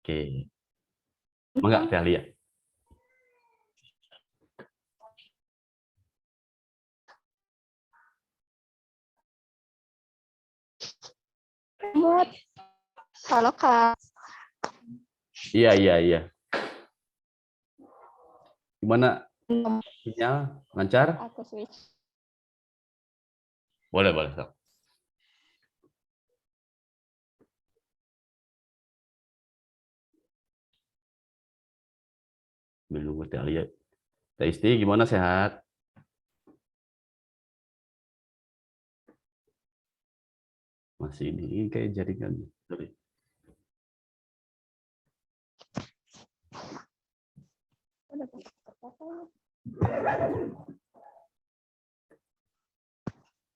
Oke. Enggak, Teh Alia. Halo Kak. Iya. Gimana? Sinyal lancar? Aku switch. Boleh. Sok. Belum Teh Alia. Teh Isti gimana, sehat? Masih ini kayak jaringan. Sorry.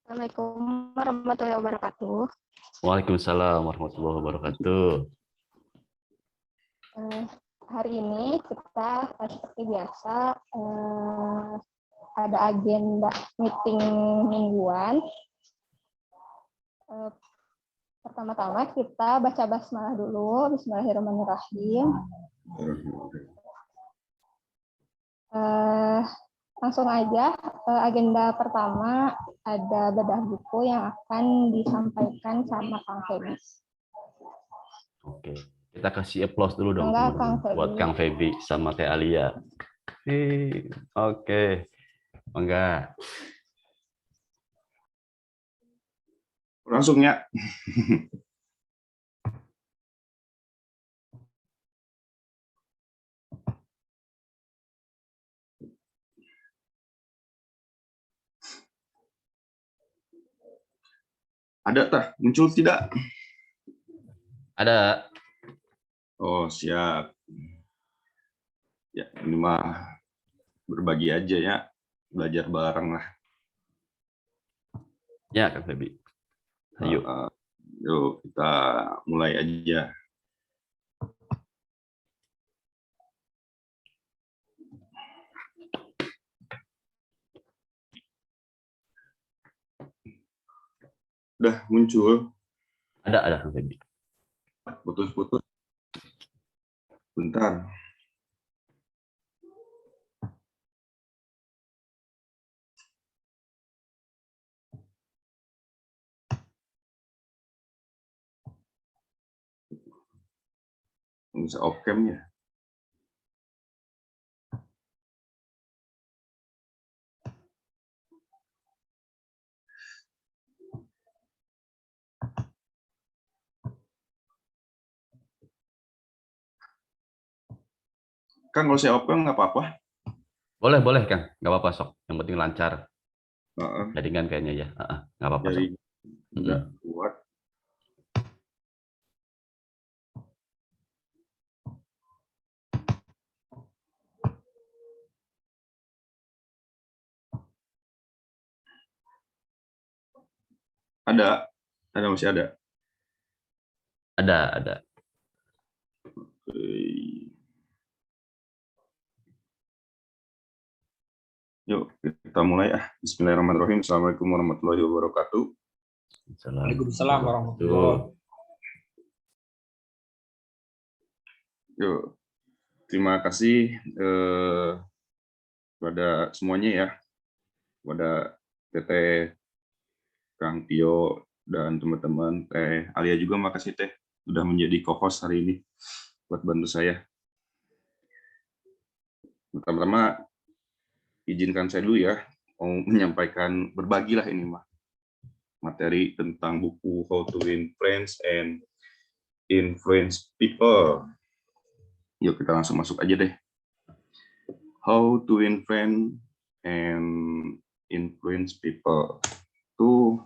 Assalamualaikum warahmatullahi wabarakatuh. Waalaikumsalam warahmatullahi wabarakatuh. Hari ini kita seperti biasa ada agenda meeting mingguan. Pertama-tama kita baca basmalah dulu. Bismillahirrahmanirrahim. Langsung aja, agenda pertama ada bedah buku yang akan disampaikan sama Kang Febi. Oke, kita kasih applause dulu dong Enggak, teman-teman. Kang Febi. Buat Kang Febi sama Teh Alia. Oke. Enggak. Langsung ya. Ada tah? Muncul tidak? Ada. Oh, siap. Ya, ini mah berbagi aja ya. Belajar bareng lah. Ya, Kang Febi. Ayo. Yuk, kita mulai aja. Udah muncul. Ada Kang Febi. Putus-putus. Bentar. Bisa off cam ya. Kang, kalau saya off cam nggak apa-apa. Boleh Kang. Nggak apa-apa sok. Yang penting lancar. Jaringan kayaknya ya. Nggak apa-apa sok. Jadi nggak kuat. Ada masih ada. Ada. Yuk, kita mulai. Bismillahirrahmanirrahim. Assalamualaikum warahmatullahi wabarakatuh. Waalaikumsalam warahmatullahi wabarakatuh. Yuk, terima kasih kepada semuanya ya, kepada Teteh, Kang Tio, dan teman-teman. Teh Alia juga makasih Teh, sudah menjadi co-host hari ini buat bantu saya. Pertama-tama, izinkan saya dulu ya, mau menyampaikan, berbagilah ini mah, materi tentang buku How to Win Friends and Influence People. Yuk kita langsung masuk aja deh. How to Win Friends and Influence People. Itu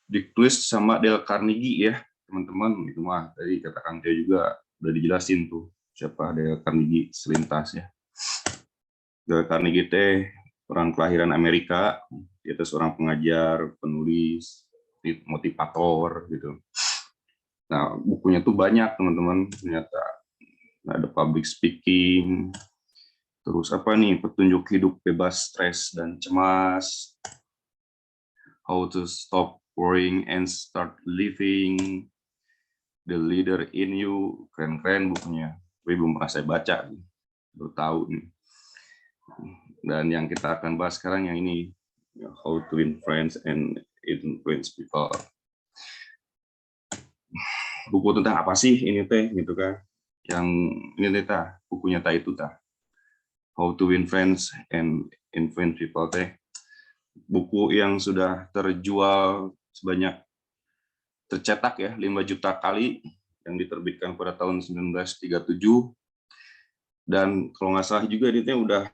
ditulis sama Dale Carnegie ya, teman-teman. Itu mah tadi kata Kang Teo juga udah dijelasin tuh siapa Dale Carnegie selintas ya. Dale Carnegie teh orang kelahiran Amerika, dia tuh seorang pengajar, penulis, motivator gitu. Nah, bukunya tuh banyak teman-teman, ternyata ada public speaking, terus apa nih, petunjuk hidup bebas stres dan cemas, how to stop worrying and start living, The Leader in You, keren-keren bukunya. Tapi belum pernah saya baca, baru tahu nih. Dan yang kita akan bahas sekarang yang ini, How to Win Friends and Influence People. Buku tentang apa sih ini teh, gitu kan? Yang ini teh, bukunya teh itu teh. How to Win Friends and Influence People teh. Buku yang sudah terjual sebanyak tercetak ya 5 juta kali, yang diterbitkan pada tahun 1937, dan kalau nggak salah juga ini teh udah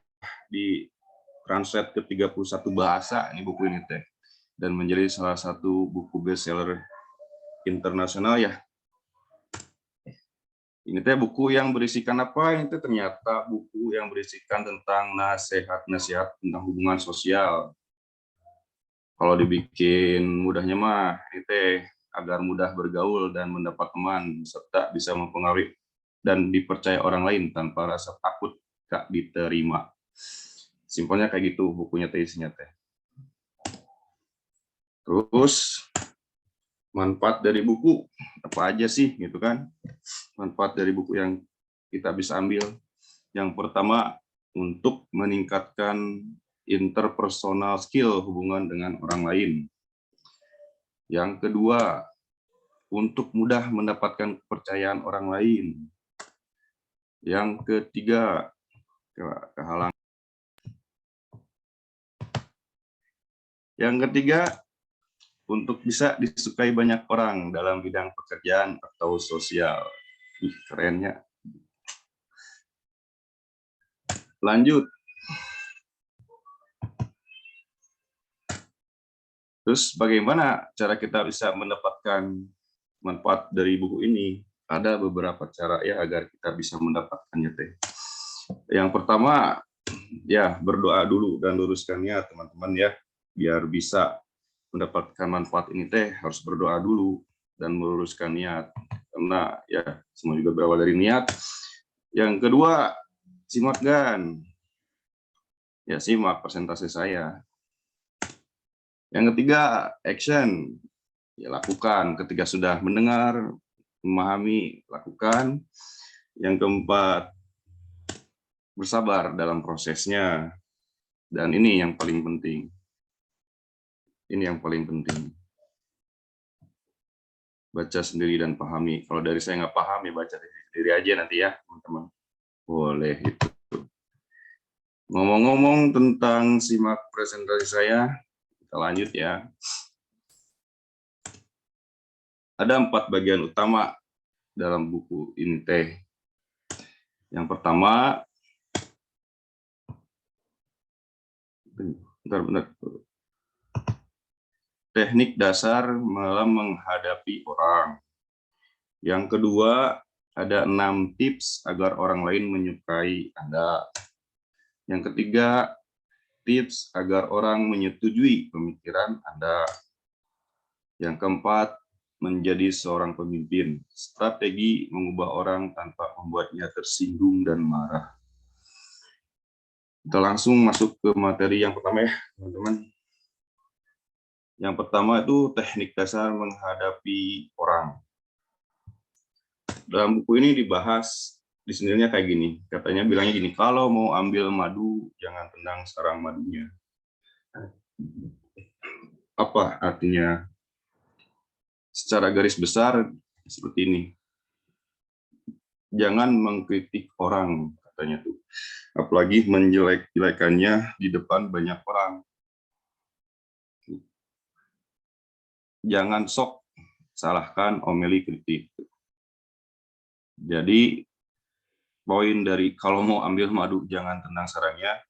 di-translate ke 31 bahasa ini buku ini teh, dan menjadi salah satu buku bestseller internasional ya. Ini teh buku yang berisikan apa? Ini teh ternyata buku yang berisikan tentang nasihat-nasihat tentang hubungan sosial. Kalau dibikin mudahnya mah, ini teh agar mudah bergaul dan mendapat teman, serta bisa mempengaruhi dan dipercaya orang lain tanpa rasa takut gak diterima. Simpelnya kayak gitu bukunya teh isinya teh. Terus manfaat dari buku apa aja sih gitu kan? Manfaat dari buku yang kita bisa ambil. Yang pertama, untuk meningkatkan interpersonal skill hubungan dengan orang lain. Yang kedua, untuk mudah mendapatkan kepercayaan orang lain. Yang ketiga, kehalangan. Yang ketiga, untuk bisa disukai banyak orang dalam bidang pekerjaan atau sosial. Ih, kerennya. Lanjut. Terus bagaimana cara kita bisa mendapatkan manfaat dari buku ini? Ada beberapa cara ya agar kita bisa mendapatkannya teh. Yang pertama, ya berdoa dulu dan luruskan niat teman-teman ya, biar bisa mendapatkan manfaat ini teh harus berdoa dulu dan meluruskan niat, karena ya semua juga berawal dari niat. Yang kedua, simak gan, ya simak presentasi saya. Yang ketiga, action, ya lakukan ketika sudah mendengar, memahami, lakukan. Yang keempat, bersabar dalam prosesnya, dan ini yang paling penting. Ini yang paling penting. Baca sendiri dan pahami. Kalau dari saya nggak paham ya baca sendiri aja nanti ya teman-teman. Boleh itu. Ngomong-ngomong tentang simak presentasi saya, kita lanjut ya. Ada 4 bagian utama dalam buku ini teh. Yang pertama, bentar. Teknik dasar dalam menghadapi orang. Yang kedua, ada 6 tips agar orang lain menyukai Anda. Yang ketiga, tips agar orang menyetujui pemikiran Anda. Yang keempat, menjadi seorang pemimpin. Strategi mengubah orang tanpa membuatnya tersinggung dan marah. Kita langsung masuk ke materi yang pertama ya, teman-teman. Yang pertama itu teknik dasar menghadapi orang. Dalam buku ini dibahas, di sininya kayak gini, katanya bilangnya gini, kalau mau ambil madu, jangan tendang sarang madunya. Apa artinya? Secara garis besar seperti ini. Jangan mengkritik orang, katanya tuh. Apalagi menjelek-jelekannya di depan banyak orang. Jangan sok salahkan, omeli, kritik. Jadi poin dari kalau mau ambil madu jangan tendang sarangnya,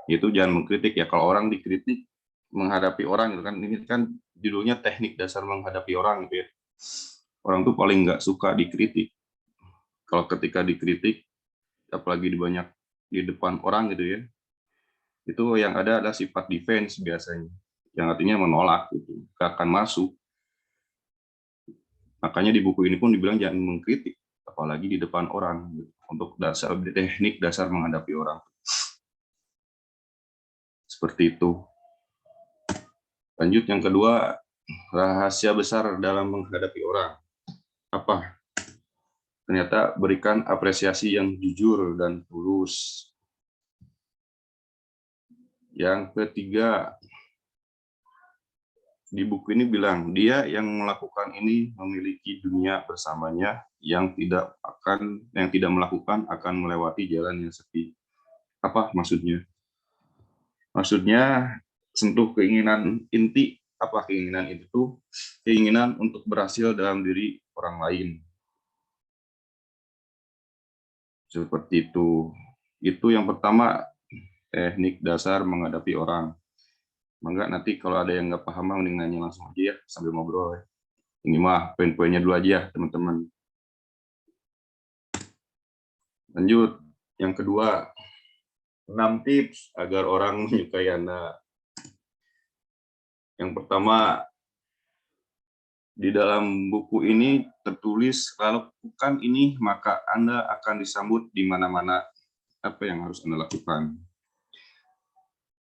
itu jangan mengkritik ya. Kalau orang dikritik, menghadapi orang gitu kan, ini kan judulnya teknik dasar menghadapi orang gitu ya. Orang tuh paling nggak suka dikritik. Kalau ketika dikritik, apalagi di depan orang gitu ya, itu yang ada adalah sifat defense biasanya, yang artinya menolak gitu, nggak akan masuk. Makanya di buku ini pun dibilang jangan mengkritik, apalagi di depan orang gitu, untuk teknik dasar menghadapi orang. Seperti itu. Lanjut yang kedua, rahasia besar dalam menghadapi orang. apa? Ternyata berikan apresiasi yang jujur dan tulus. Yang ketiga, di buku ini bilang, dia yang melakukan ini memiliki dunia bersamanya, yang tidak melakukan akan melewati jalan yang sepi. Apa maksudnya? Maksudnya sentuh keinginan inti. Apa keinginan itu? Keinginan untuk berhasil dalam diri orang lain. Seperti itu. Itu yang pertama, teknik dasar menghadapi orang. Enggak, nanti kalau ada yang nggak paham, mending nanya langsung aja ya, sambil ngobrol. Ini mah poin-poinnya dulu aja, teman-teman. Lanjut, yang kedua, 6 tips agar orang menyukai Anda. Yang pertama, di dalam buku ini tertulis, lakukan ini maka Anda akan disambut di mana-mana. Apa yang harus Anda lakukan?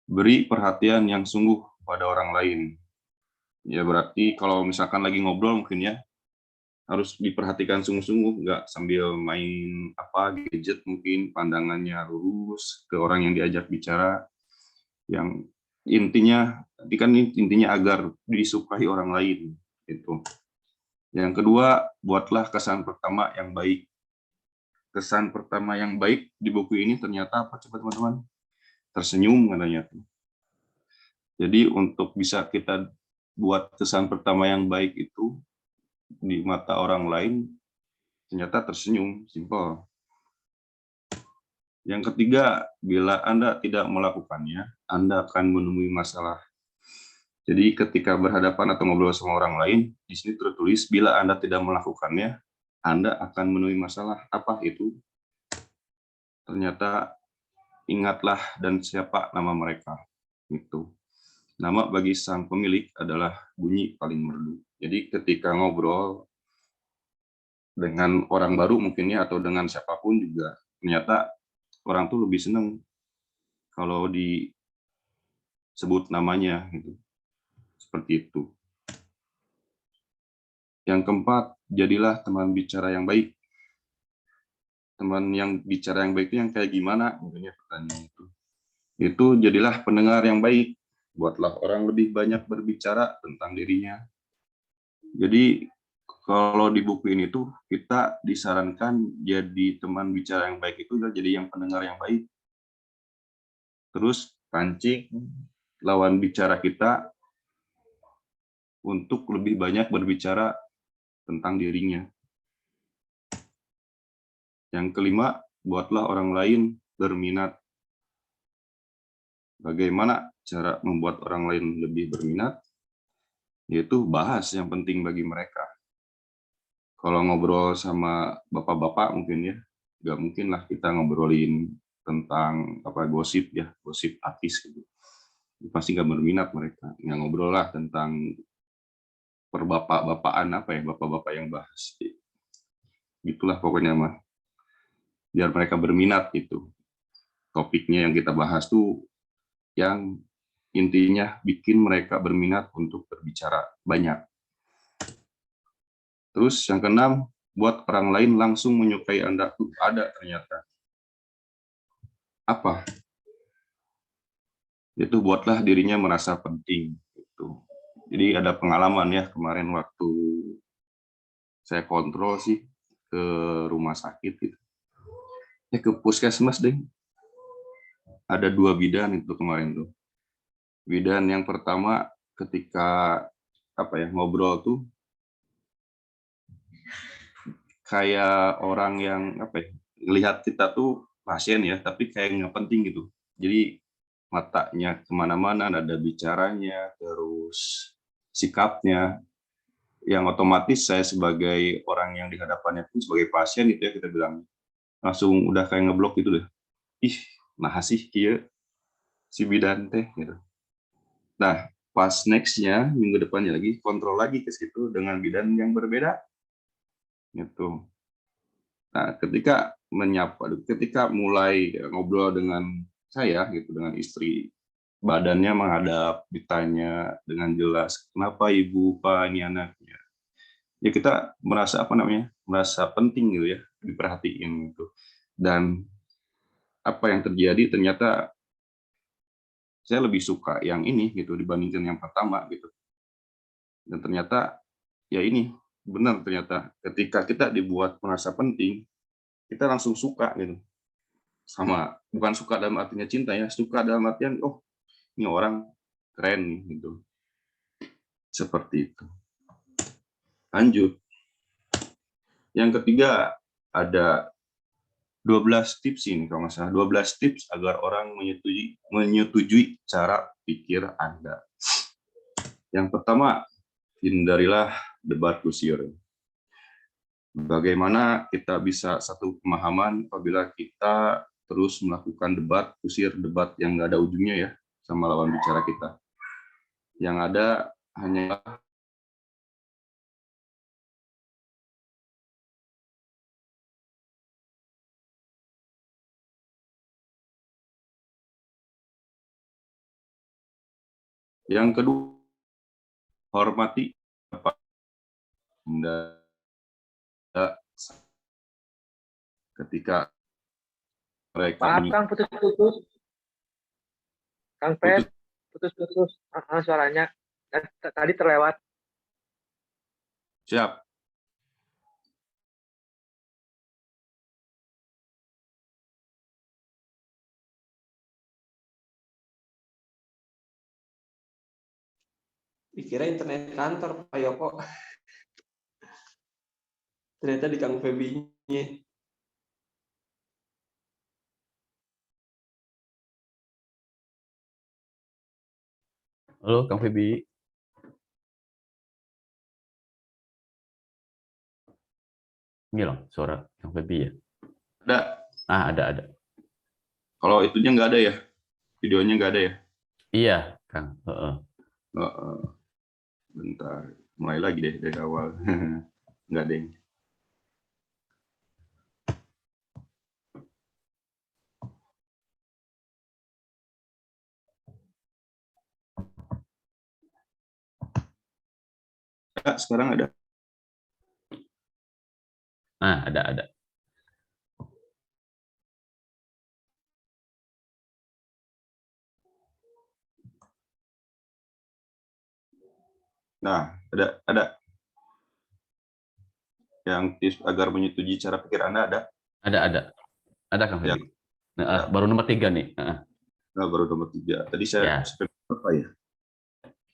Beri perhatian yang sungguh pada orang lain. Ya berarti kalau misalkan lagi ngobrol mungkin ya, harus diperhatikan sungguh-sungguh, nggak sambil main gadget, mungkin pandangannya lurus ke orang yang diajak bicara. Yang intinya agar disukai orang lain itu. Yang kedua, buatlah kesan pertama yang baik. Kesan pertama yang baik di buku ini ternyata apa, coba teman-teman? Tersenyum katanya. Jadi untuk bisa kita buat kesan pertama yang baik itu di mata orang lain, ternyata tersenyum, simpel. Yang ketiga, bila Anda tidak melakukannya, Anda akan menemui masalah. Jadi ketika berhadapan atau ngobrol sama orang lain, di sini tertulis, bila Anda tidak melakukannya, Anda akan menemui masalah. Apa itu? Ternyata ingatlah dan siapa nama mereka. Itu. Nama bagi sang pemilik adalah bunyi paling merdu. Jadi ketika ngobrol dengan orang baru mungkinnya atau dengan siapapun juga, ternyata orang tuh lebih senang kalau disebut namanya gitu. Seperti itu. Yang keempat, jadilah teman bicara yang baik. Teman yang bicara yang baik itu yang kayak gimana? Mungkin pertanyaan itu. Itu jadilah pendengar yang baik. Buatlah orang lebih banyak berbicara tentang dirinya. Jadi kalau di buku ini tuh kita disarankan jadi teman bicara yang baik itu jadi yang pendengar yang baik. Terus pancing lawan bicara kita untuk lebih banyak berbicara tentang dirinya. Yang kelima, buatlah orang lain berminat. Bagaimana cara membuat orang lain lebih berminat? Yaitu bahas yang penting bagi mereka. Kalau ngobrol sama bapak-bapak mungkin ya, nggak mungkin lah kita ngobrolin tentang gosip ya, gosip artis gitu. Pasti nggak berminat mereka. Nggak ngobrol lah tentang perbapak-bapaan bapak-bapak yang bahas. Itulah pokoknya mah. Biar mereka berminat gitu. Topiknya yang kita bahas tuh yang intinya bikin mereka berminat untuk berbicara banyak. Terus yang keenam, buat orang lain langsung menyukai Anda tuh ada ternyata. Apa? Itu buatlah dirinya merasa penting. Gitu. Jadi ada pengalaman ya kemarin waktu saya kontrol sih ke rumah sakit gitu. Ya ke puskesmas deh. Ada 2 bidan itu kemarin tuh. Bidan yang pertama ketika ngobrol tuh kayak orang yang ngelihat kita tuh pasien ya, tapi kayak nggak penting gitu. Jadi matanya kemana-mana, nada bicaranya, terus sikapnya, yang otomatis saya sebagai orang yang di hadapannya pun sebagai pasien gitu ya, kita bilang langsung udah kayak ngeblok gitu deh. Ih, nah sih kia si bidan teh gitu. Nah, pas next-nya minggu depannya lagi kontrol lagi ke situ dengan bidan yang berbeda. Gitu. Nah, ketika mulai ngobrol dengan saya gitu, dengan istri, badannya menghadap, ditanya dengan jelas, kenapa ibu, pak, ini anaknya. ya kita merasa merasa penting gitu ya, diperhatiin gitu. Dan apa yang terjadi ternyata saya lebih suka yang ini gitu dibandingkan yang pertama gitu. Dan ternyata ya ini benar, ternyata ketika kita dibuat merasa penting, kita langsung suka gitu. Sama, bukan suka dalam artinya cinta ya, suka dalam artian oh ini orang keren nih gitu. Seperti itu. Lanjut. Yang ketiga ada 12 tips ini kalau nggak salah, 12 tips agar orang menyetujui cara pikir Anda. Yang pertama, hindarilah debat kusir. Bagaimana kita bisa satu pemahaman apabila kita terus melakukan debat kusir, debat yang nggak ada ujungnya ya sama lawan bicara kita. Yang ada hanya yang kedua, hormati Anda ketika mereka Kang putus-putus. Kang Pes, putus-putus suaranya. Tadi terlewat. Siap. Dikira internet kantor Pak Yoko. Ternyata di Kang Febi-nya. Halo Kang Febi. Ini loh suara Kang Febi ya. Ada. Ada. Kalau itunya nggak ada ya? Videonya nggak ada ya? Iya, Kang. Bentar, mulai lagi deh dari awal. Nggak ada yang. Ya, sekarang ada. Ada. Nah, ada. Yang tips agar menyetujui cara pikir Anda ada? Ada Kang Ya. Febi. Nah, baru nomor 3 nih. Nah, baru nomor 3. Tadi saya Ya. apa ya?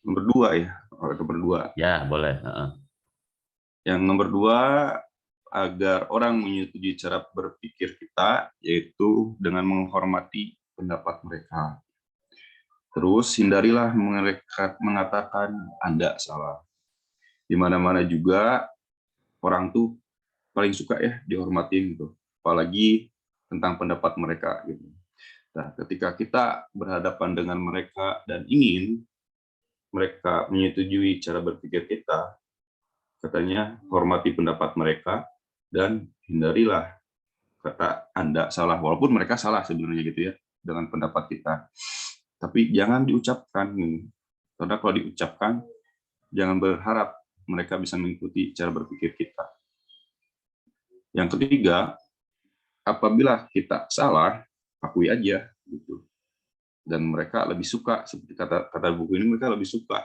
Nomor 2 ya. Nomor 2. Ya, boleh. Yang nomor 2, agar orang menyetujui cara berpikir kita, yaitu dengan menghormati pendapat mereka. Terus hindarilah mengatakan Anda salah. Di mana-mana juga orang tuh paling suka ya dihormatin gitu, apalagi tentang pendapat mereka gitu. Nah, ketika kita berhadapan dengan mereka dan ingin mereka menyetujui cara berpikir kita, katanya hormati pendapat mereka dan hindarilah kata Anda salah, walaupun mereka salah sebenarnya gitu ya dengan pendapat kita. Tapi jangan diucapkan, karena kalau diucapkan jangan berharap mereka bisa mengikuti cara berpikir kita. Yang ketiga, apabila kita salah, akui aja gitu. Dan mereka lebih suka, seperti kata buku ini, mereka lebih suka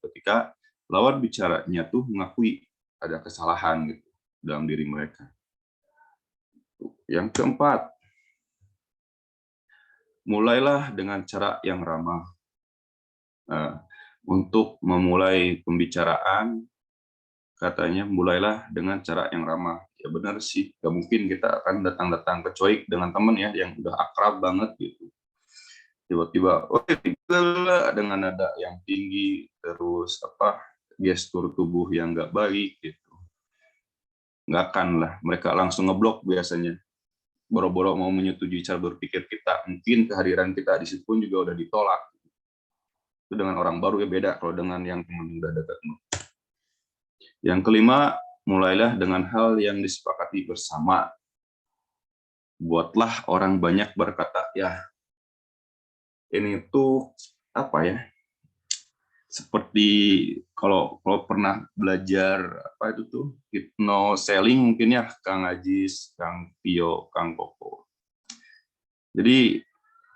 ketika lawan bicaranya tuh mengakui ada kesalahan gitu dalam diri mereka. Yang keempat, mulailah dengan cara yang ramah. Nah, untuk memulai pembicaraan, katanya mulailah dengan cara yang ramah. Ya benar sih, gak mungkin kita akan datang-datang kecuali dengan teman ya yang udah akrab banget gitu. Tiba-tiba, dengan nada yang tinggi, terus gestur tubuh yang nggak baik gitu. Nggak akan lah, mereka langsung ngeblok biasanya. Boro-boro mau menyetujui cara berpikir kita, mungkin kehadiran kita di situ pun juga udah ditolak. Itu dengan orang baru ya beda kalau dengan yang teman udah dekat. Yang kelima, mulailah dengan hal yang disepakati bersama. Buatlah orang banyak berkata, ya ini tuh apa ya? seperti kalau pernah belajar apa itu tuh hypnoselling mungkin ya, Kang Ajis, Kang Tio, Kang Koko. Jadi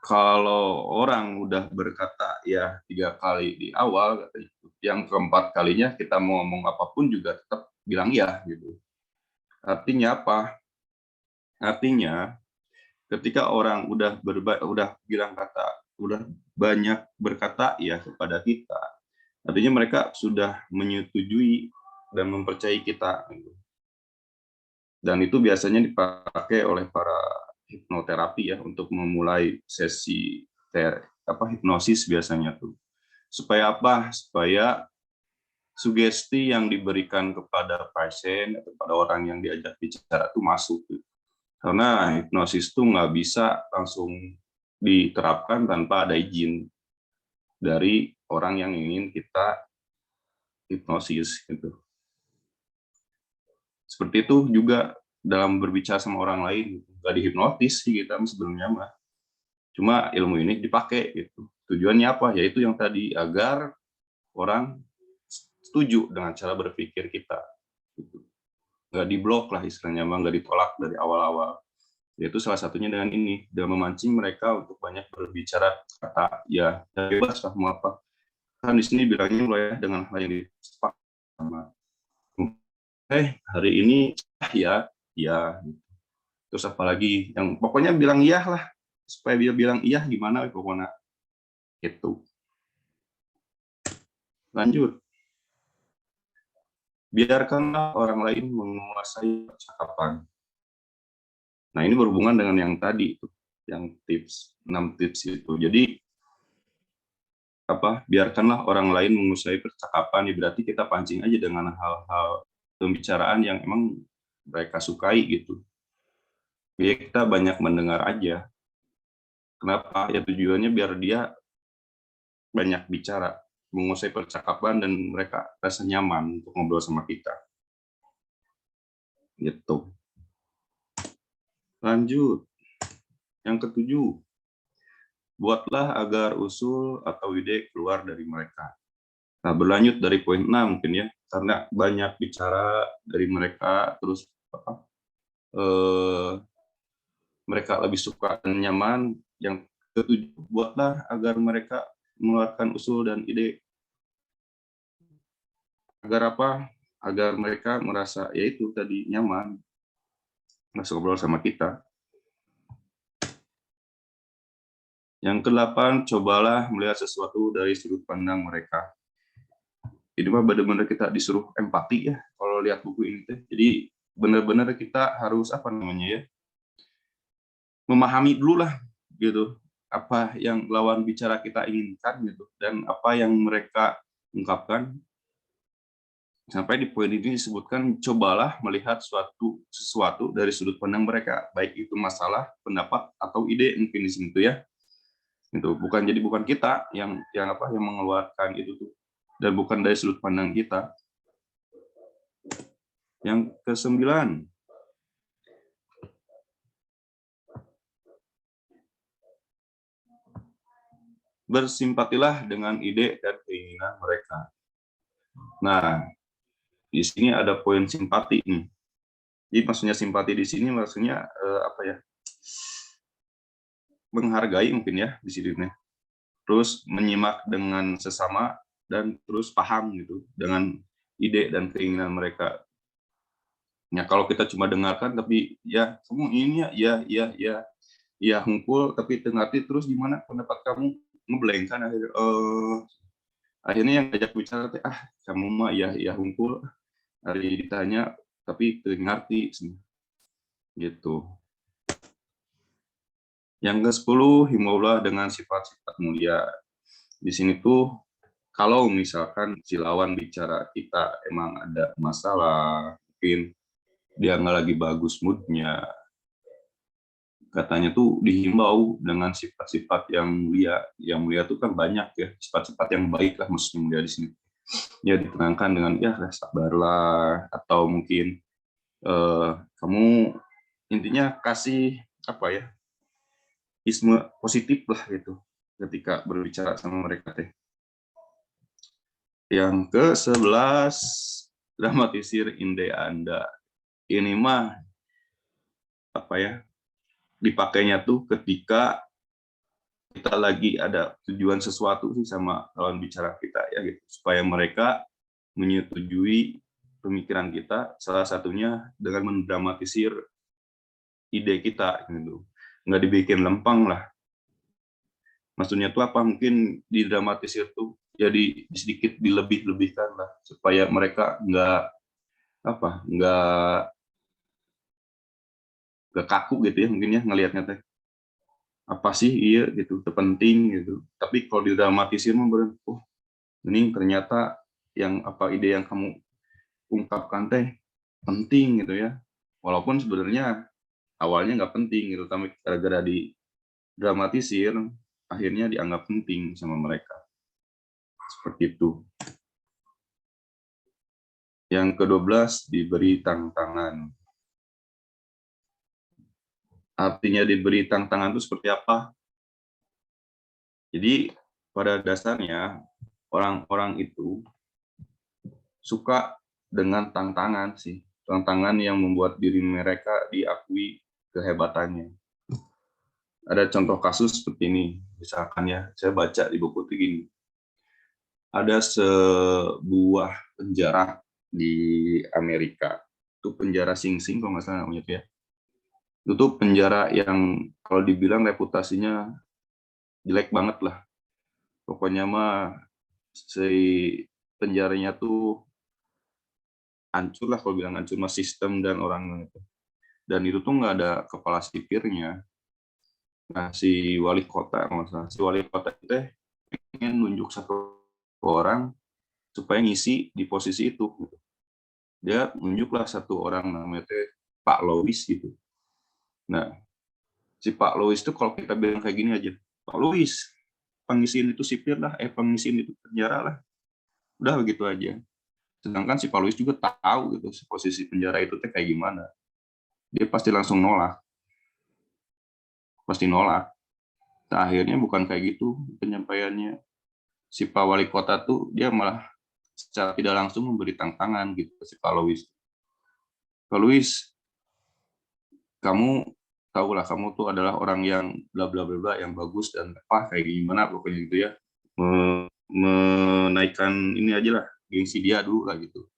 kalau orang udah berkata ya 3 kali di awal, yang keempat kalinya kita mau ngomong apapun juga tetap bilang ya gitu. Artinya apa? Artinya ketika orang udah bilang udah banyak berkata ya kepada kita, artinya mereka sudah menyetujui dan mempercayai kita. Dan itu biasanya dipakai oleh para hipnoterapi ya untuk memulai sesi hipnosis biasanya tuh. Supaya apa? Supaya sugesti yang diberikan kepada pasien atau pada orang yang diajak bicara itu masuk. Karena hipnosis itu nggak bisa langsung diterapkan tanpa ada izin dari orang yang ingin kita hipnosis gitu. Seperti itu juga dalam berbicara sama orang lain, nggak dihipnotis sih kita sebelumnya mah. Cuma ilmu ini dipakai gitu. Tujuannya apa? Yaitu yang tadi, agar orang setuju dengan cara berpikir kita. Gitu. Nggak diblok lah istilahnya, nggak ditolak dari awal-awal. Yaitu salah satunya dengan ini, dengan memancing mereka untuk banyak berbicara kata ya bebas lah mau apa. Kan di sini bilangnya mulai dengan hal yang disepakati sama hari ini ya terus apalagi yang pokoknya bilang iya lah, supaya dia bilang iya gimana pokoknya itu. Lanjut, biarkanlah orang lain menguasai percakapan. Nah ini berhubungan dengan yang tadi yang 6 tips itu. Jadi biarkanlah orang lain menguasai percakapan, berarti kita pancing aja dengan hal-hal pembicaraan yang emang mereka sukai gitu. Jadi kita banyak mendengar aja. Kenapa? Ya tujuannya biar dia banyak bicara, menguasai percakapan, dan mereka rasa nyaman untuk ngobrol sama kita. Gitu. Lanjut. Yang ke-7. Buatlah agar usul atau ide keluar dari mereka. Nah, berlanjut dari poin 6 mungkin ya, karena banyak bicara dari mereka, terus mereka lebih suka dan nyaman. Yang ke-7, buatlah agar mereka mengeluarkan usul dan ide. Agar apa? Agar mereka merasa yaitu tadi nyaman, merasa ngobrol sama kita. Yang ke-8, cobalah melihat sesuatu dari sudut pandang mereka. Ini mah benar-benar kita disuruh empati ya kalau lihat buku ini teh. Jadi benar-benar kita harus memahami dulu lah gitu, apa yang lawan bicara kita inginkan gitu, dan apa yang mereka ungkapkan. Sampai di poin ini disebutkan, cobalah melihat sesuatu dari sudut pandang mereka, baik itu masalah, pendapat, atau ide mungkin di sini tuh ya. Itu bukan kita yang mengeluarkan itu tuh, dan bukan dari sudut pandang kita. Yang ke-9, bersimpatilah dengan ide dan keinginan mereka. Nah, di sini ada poin simpati nih. Jadi maksudnya simpati di sini maksudnya menghargai mungkin ya di sini nih. Terus menyimak dengan sesama dan terus paham gitu dengan ide dan keinginan mereka. Ya kalau kita cuma dengarkan tapi ya kamu ini ya hunkul tapi ngerti terus gimana pendapat kamu, ngeblank kan akhirnya yang ngajak bicara teh kamu mah ya hunkul, hari ditanya tapi ngerti gitu. Yang ke-10, himbaulah dengan sifat-sifat mulia. Di sini tuh kalau misalkan si lawan bicara kita emang ada masalah, mungkin dia nggak lagi bagus moodnya, katanya tuh dihimbau dengan sifat-sifat yang mulia. Yang mulia tuh kan banyak ya, sifat-sifat yang baik lah maksudnya mulia di sini. Ya ditenangkan dengan ya sabarlah, atau mungkin kamu intinya kasih isme positif lah gitu ketika berbicara sama mereka teh. Yang ke-11, dramatisir ide Anda. Ini mah apa ya? Dipakainya tuh ketika kita lagi ada tujuan sesuatu sih sama lawan bicara kita ya gitu, supaya mereka menyetujui pemikiran kita, salah satunya dengan mendramatisir ide kita gitu. Nggak dibikin lempeng lah. Maksudnya tuh apa? Mungkin didramatisir tuh jadi sedikit dilebih-lebihkan lah supaya mereka nggak kaku gitu ya mungkin ya ngelihatnya teh apa sih iya gitu terpenting gitu. Tapi kalau didramatisir mah oh ini ternyata yang apa ide yang kamu ungkapkan teh penting gitu ya, walaupun sebenarnya awalnya nggak penting gitu, tapi gara-gara didramatisir akhirnya dianggap penting sama mereka, seperti itu. Yang ke-12, diberi tantangan. Artinya diberi tantangan itu seperti apa? Jadi pada dasarnya orang-orang itu suka dengan tantangan sih, tantangan yang membuat diri mereka diakui kehebatannya. Ada contoh kasus seperti ini, misalkan ya, saya baca di buku itu gini. Ada sebuah penjara di Amerika, itu penjara Sing Sing kalau nggak salah namanya itu ya. Itu penjara yang kalau dibilang reputasinya jelek banget lah. Pokoknya mah si penjaranya tuh hancur lah kalau bilang hancur mah sistem dan orang itu. Dan itu tuh nggak ada kepala sipirnya. Nah si wali kota kalau nggak salah, si wali kota itu ingin nunjuk satu orang supaya ngisi di posisi itu. Dia nunjuklah satu orang namanya Pak Louis gitu. Nah, si Pak Louis itu kalau kita bilang kayak gini aja, Pak Louis, pengisiin itu sipir lah, pengisiin itu penjara lah. Udah begitu aja. Sedangkan si Pak Louis juga tahu gitu posisi penjara itu kayak gimana. Dia pasti langsung nolak. Pasti nolak. Nah, akhirnya bukan kayak gitu penyampaiannya. Si Pak Wali Kota tuh dia malah secara tidak langsung memberi tantangan gitu ke si Pak Louis. Pak Louis, kamu tahulah kamu tuh adalah orang yang bla bla bla bla yang bagus dan apa kayak gimana pokoknya gitu ya. Menaikkan ini aja lah gengsi dia dulu lah gitu.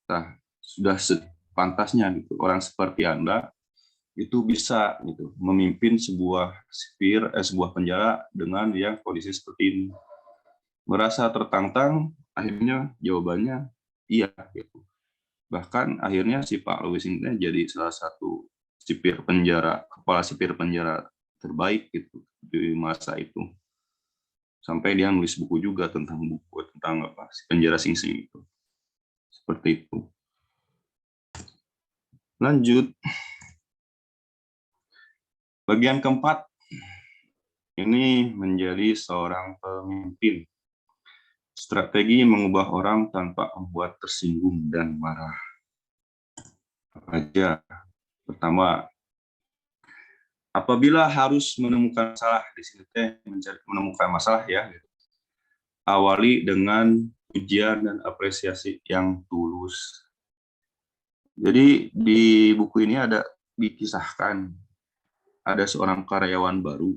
Nah, sudah sepantasnya gitu orang seperti Anda itu bisa gitu memimpin sebuah penjara dengan yang kondisi seperti ini. Merasa tertantang, akhirnya jawabannya iya gitu. Bahkan akhirnya si Pak Louis ini jadi salah satu kepala sipir penjara terbaik gitu di masa itu. Sampai dia nulis buku juga tentang si penjara Sing Sing itu. Seperti itu. Lanjut. Bagian keempat. Ini menjadi seorang pemimpin. Strategi mengubah orang tanpa membuat tersinggung dan marah. Apa aja? Pertama, apabila harus menemukan masalah di sini menemukan masalah ya, gitu. Awali dengan pujian dan apresiasi yang tulus. Jadi di buku ini ada dikisahkan ada seorang karyawan baru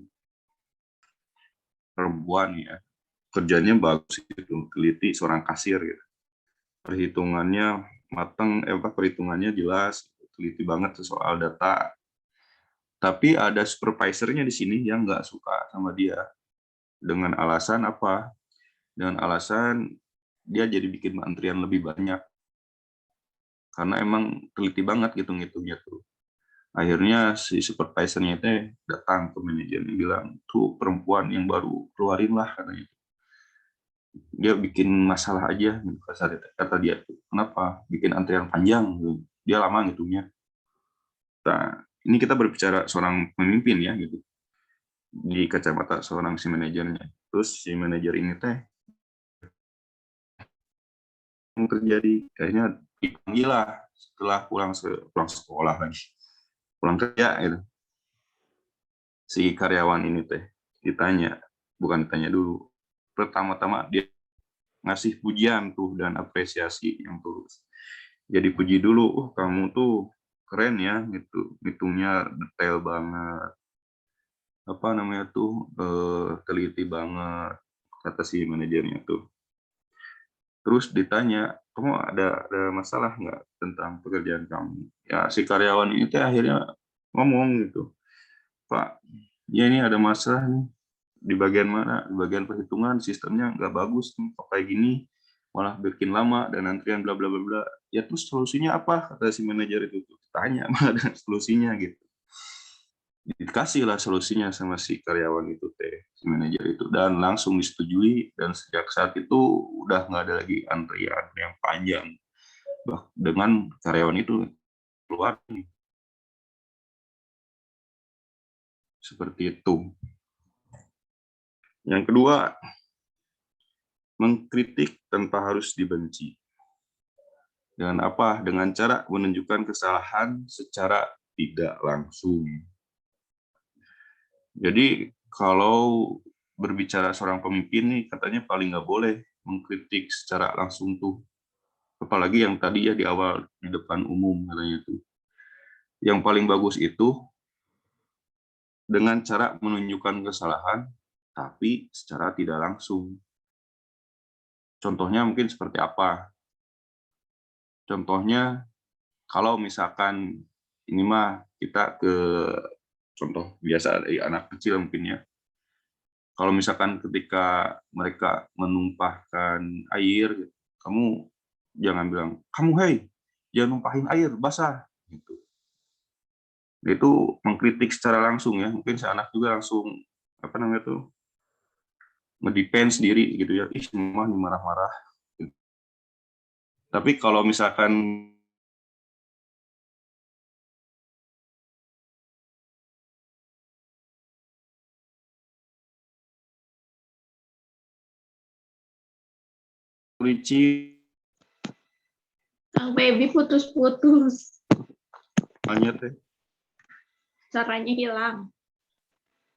perempuan ya, kerjanya bagus gitu, teliti seorang kasir gitu. Perhitungannya matang, perhitungannya jelas, teliti banget soal data. Tapi ada supervisornya di sini yang nggak suka sama dia. Dengan alasan apa? Dengan alasan dia jadi bikin antrian lebih banyak. Karena emang teliti banget gitu ngitungnya tuh. Akhirnya si supervisornya itu datang ke manajernya bilang, tuh perempuan yang baru keluarin lah katanya. Dia bikin masalah aja gitu, kata dia tuh. Kenapa? Bikin antrian panjang gitu. Dia lama ngitungnya. Nah, ini kita berbicara seorang pemimpin ya gitu. Di kacamata seorang si manajernya. Terus si manajer ini yang terjadi kayaknya dipanggil lah setelah pulang sekolah lagi. Pulang kerja gitu. Si karyawan ini ditanya, bukan ditanya dulu. Pertama-tama dia ngasih pujian tuh dan apresiasi yang tulus. Jadi puji dulu, kamu tuh keren ya gitu, hitungnya detail banget, apa namanya tuh, teliti banget, kata si manajernya tuh. Terus ditanya, kamu ada masalah nggak tentang pekerjaan kamu? Ya si karyawan ini teh akhirnya ngomong gitu, Pak, ya ini ada masalah nih di bagian mana, di bagian perhitungan sistemnya nggak bagus nih, kok kayak gini malah bikin lama dan antrian bla bla bla bla. Ya terus solusinya apa, kata si manajer itu tuh. Tanya mana ada solusinya gitu. Dikasih lah solusinya sama si karyawan itu teh, si manajer itu, dan langsung disetujui, dan sejak saat itu udah nggak ada lagi antrian yang panjang dengan karyawan itu keluar nih. Seperti itu. Yang kedua, mengkritik tanpa harus dibenci. Dengan apa? Dengan cara menunjukkan kesalahan secara tidak langsung. Jadi kalau berbicara seorang pemimpin nih, katanya paling nggak boleh mengkritik secara langsung tuh. Apalagi yang tadi ya di awal, di depan umum katanya tuh. Yang paling bagus itu dengan cara menunjukkan kesalahan, tapi secara tidak langsung. Contohnya mungkin seperti apa? Contohnya, kalau misalkan ini mah kita ke contoh biasa dari anak kecil mungkin ya. Kalau misalkan ketika mereka menumpahkan air, kamu jangan bilang, kamu hei, jangan numpahin air, basah. Gitu. Itu mengkritik secara langsung ya. Mungkin si anak juga langsung apa namanya tuh, ngedefense sendiri gitu ya. Ih, mama nih marah-marah. Tapi kalau misalkan Ricci Kang Baby putus-putus. hanya teh, Caranya hilang.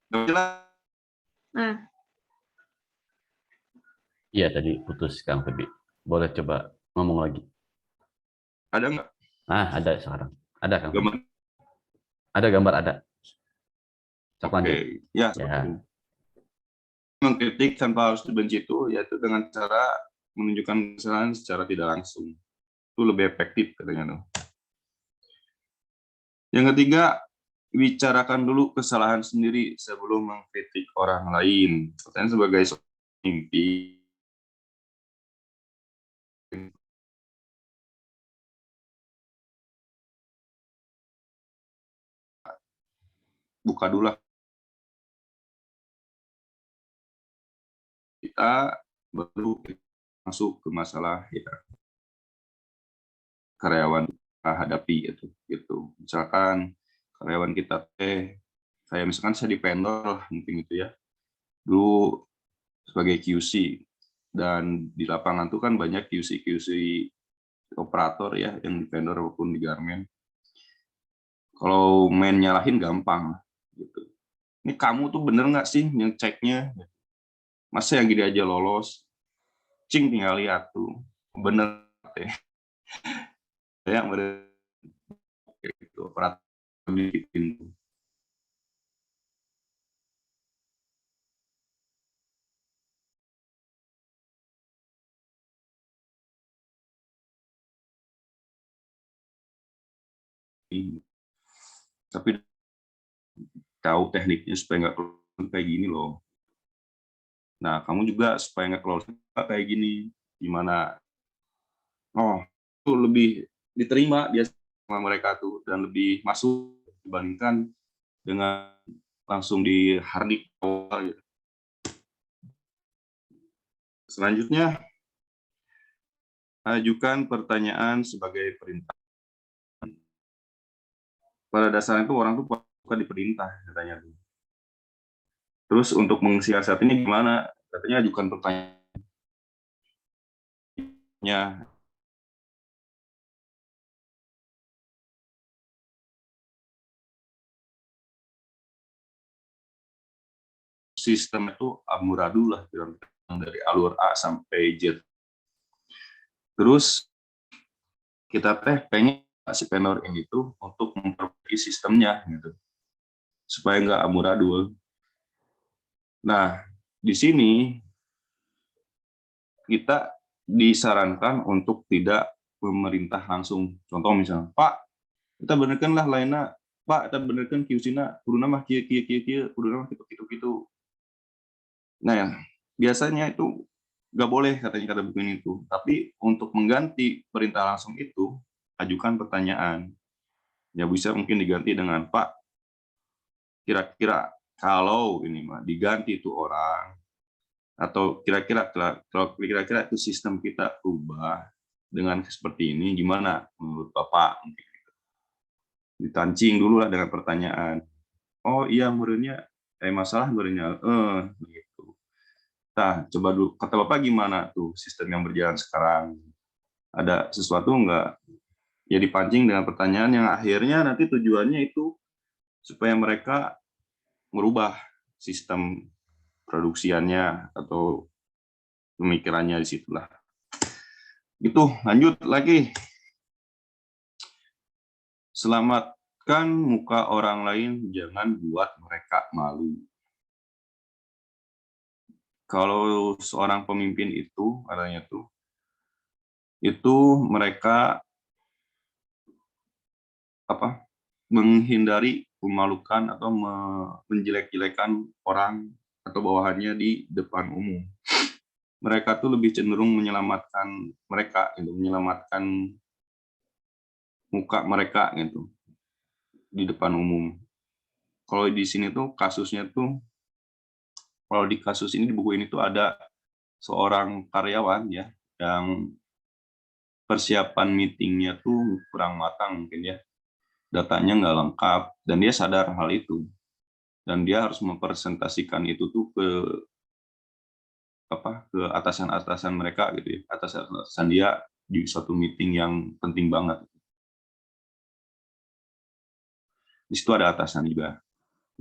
Nah, Iya tadi putus Kang Febi. Boleh coba ngomong lagi. ada nggak Ada sekarang. Ada Kang Febi. gambar? Ada gambar ada. Cok Oke, lanjut. ya. Ya. Mengkritik tanpa harus dibenci itu yaitu dengan cara menunjukkan kesalahan secara tidak langsung. Itu lebih efektif katanya tuh. Yang ketiga, bicarakan dulu kesalahan sendiri sebelum mengkritik orang lain. Katanya sebagai pemimpin, buka dulu lah kita, baru masuk ke masalah ya karyawan kita hadapi gitu. Misalkan karyawan kita kayak misalkan saya di vendor lah mungkin gitu ya. Dulu sebagai QC, dan di lapangan tuh kan banyak QC operator ya yang di vendor maupun di garmen. Kalau main nyalahin gampang gitu. Ini kamu tuh bener nggak sih yang ceknya? Masa yang gini aja lolos? Cing tinggal lihat tuh bener teh. Yang bener itu operator bikin tuh. Tapi tahu tekniknya supaya nggak keluar kayak gini loh. Nah, kamu juga supaya nggak keluar kayak gini, gimana? Oh, itu lebih diterima dia sama mereka tuh dan lebih masuk dibandingkan dengan langsung di hardik awal gitu. Selanjutnya, ajukan pertanyaan sebagai perintah. Pada dasarnya itu orang tuh suka diperintah katanya. Terus untuk mensiasatinya gimana? Katanya ajukan pertanyaannya. Sistem itu amburadul lah, dari alur A sampai Z. Terus kita pengen si vendor ini tuh untuk memperbaiki sistemnya gitu, supaya nggak amburadul. Nah, di sini kita disarankan untuk tidak memerintah langsung. Contoh misalnya, Pak, kita benerkan lah lainnya, Pak, kita benerkan QC-na, kuduna mah kia, kuduna mah gitu. Nah, ya, biasanya itu nggak boleh katanya kata buku ini tuh. Tapi untuk mengganti perintah langsung itu, ajukan pertanyaan. Ya bisa mungkin diganti dengan, Pak, kira-kira kalau ini mah diganti itu orang, atau kira-kira itu sistem kita ubah dengan seperti ini, gimana menurut Bapak? Ditancing dulu lah dengan pertanyaan. Oh iya, muridnya masalah muridnya gitu. Nah, coba dulu kata Bapak gimana tuh sistem yang berjalan sekarang? Ada sesuatu enggak? Ya dipancing dengan pertanyaan yang akhirnya nanti tujuannya itu supaya mereka merubah sistem produksiannya atau pemikirannya di situlah. Itu lanjut lagi. Selamatkan muka orang lain, jangan buat mereka malu. Kalau seorang pemimpin itu, katanya tuh, itu mereka menghindari memalukan atau menjelek-jelekan orang atau bawahannya di depan umum. Mereka tuh lebih cenderung menyelamatkan mereka, gitu, menyelamatkan muka mereka gitu di depan umum. Kalau di sini tuh kasusnya tuh, kalau di kasus ini di buku ini tuh ada seorang karyawan ya yang persiapan meetingnya tuh kurang matang mungkin ya, datanya nggak lengkap dan dia sadar hal itu dan dia harus mempresentasikan itu tuh ke atasan-atasan mereka gitu ya, atasan dia di suatu meeting yang penting banget. Di situ ada atasan juga.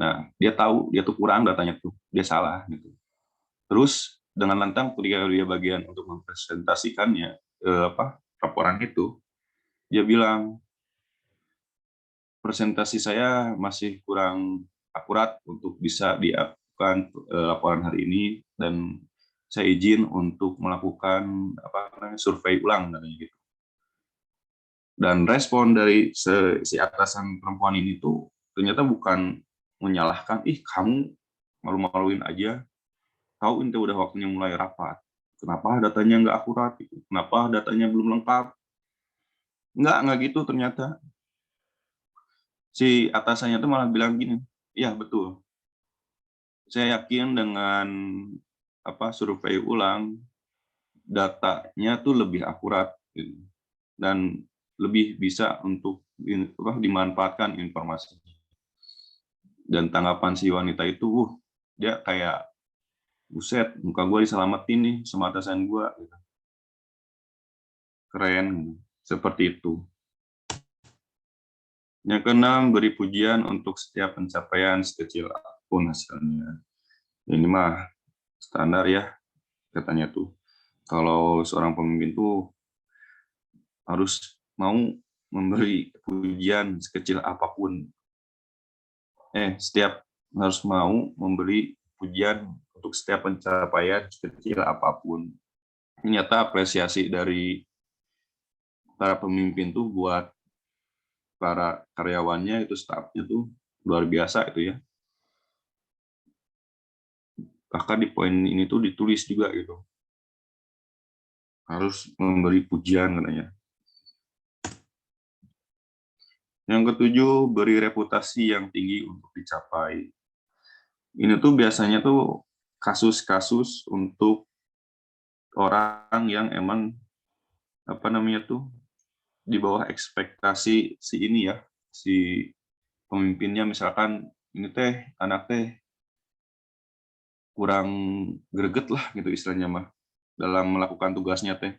Nah, dia tahu dia tuh kurang datanya tuh, dia salah gitu. Terus dengan lantang ketika dia bagian untuk mempresentasikannya laporan itu, dia bilang presentasi saya masih kurang akurat untuk bisa dilakukan laporan hari ini dan saya izin untuk melakukan survei ulang gitu. Dan respon dari si atasan perempuan ini tuh ternyata bukan menyalahkan, kamu malu-maluin aja, tahu ini udah waktunya mulai rapat, kenapa datanya nggak akurat, kenapa datanya belum lengkap. Nggak gitu ternyata. Si atasannya tuh malah bilang gini, iya betul, saya yakin dengan survei ulang, datanya tuh lebih akurat gitu, dan lebih bisa untuk dimanfaatkan informasi. Dan tanggapan si wanita itu, dia kayak, buset, muka gue diselamatin nih sama atasan gue. Gitu. Keren, seperti itu. Yang keenam, beri pujian untuk setiap pencapaian sekecil apapun hasilnya. Ini mah standar ya, katanya tuh. Kalau seorang pemimpin tuh harus mau memberi pujian sekecil apapun. Setiap harus mau memberi pujian untuk setiap pencapaian sekecil apapun. Ternyata apresiasi dari para pemimpin tuh buat para karyawannya itu, stafnya tuh luar biasa itu ya. Bahkan di poin ini tuh ditulis juga gitu. Harus memberi pujian katanya. Yang ketujuh, beri reputasi yang tinggi untuk dicapai. Ini tuh biasanya tuh kasus-kasus untuk orang yang emang di bawah ekspektasi si ini ya, si pemimpinnya, misalkan ini anak kurang greget lah gitu istilahnya mah dalam melakukan tugasnya teh.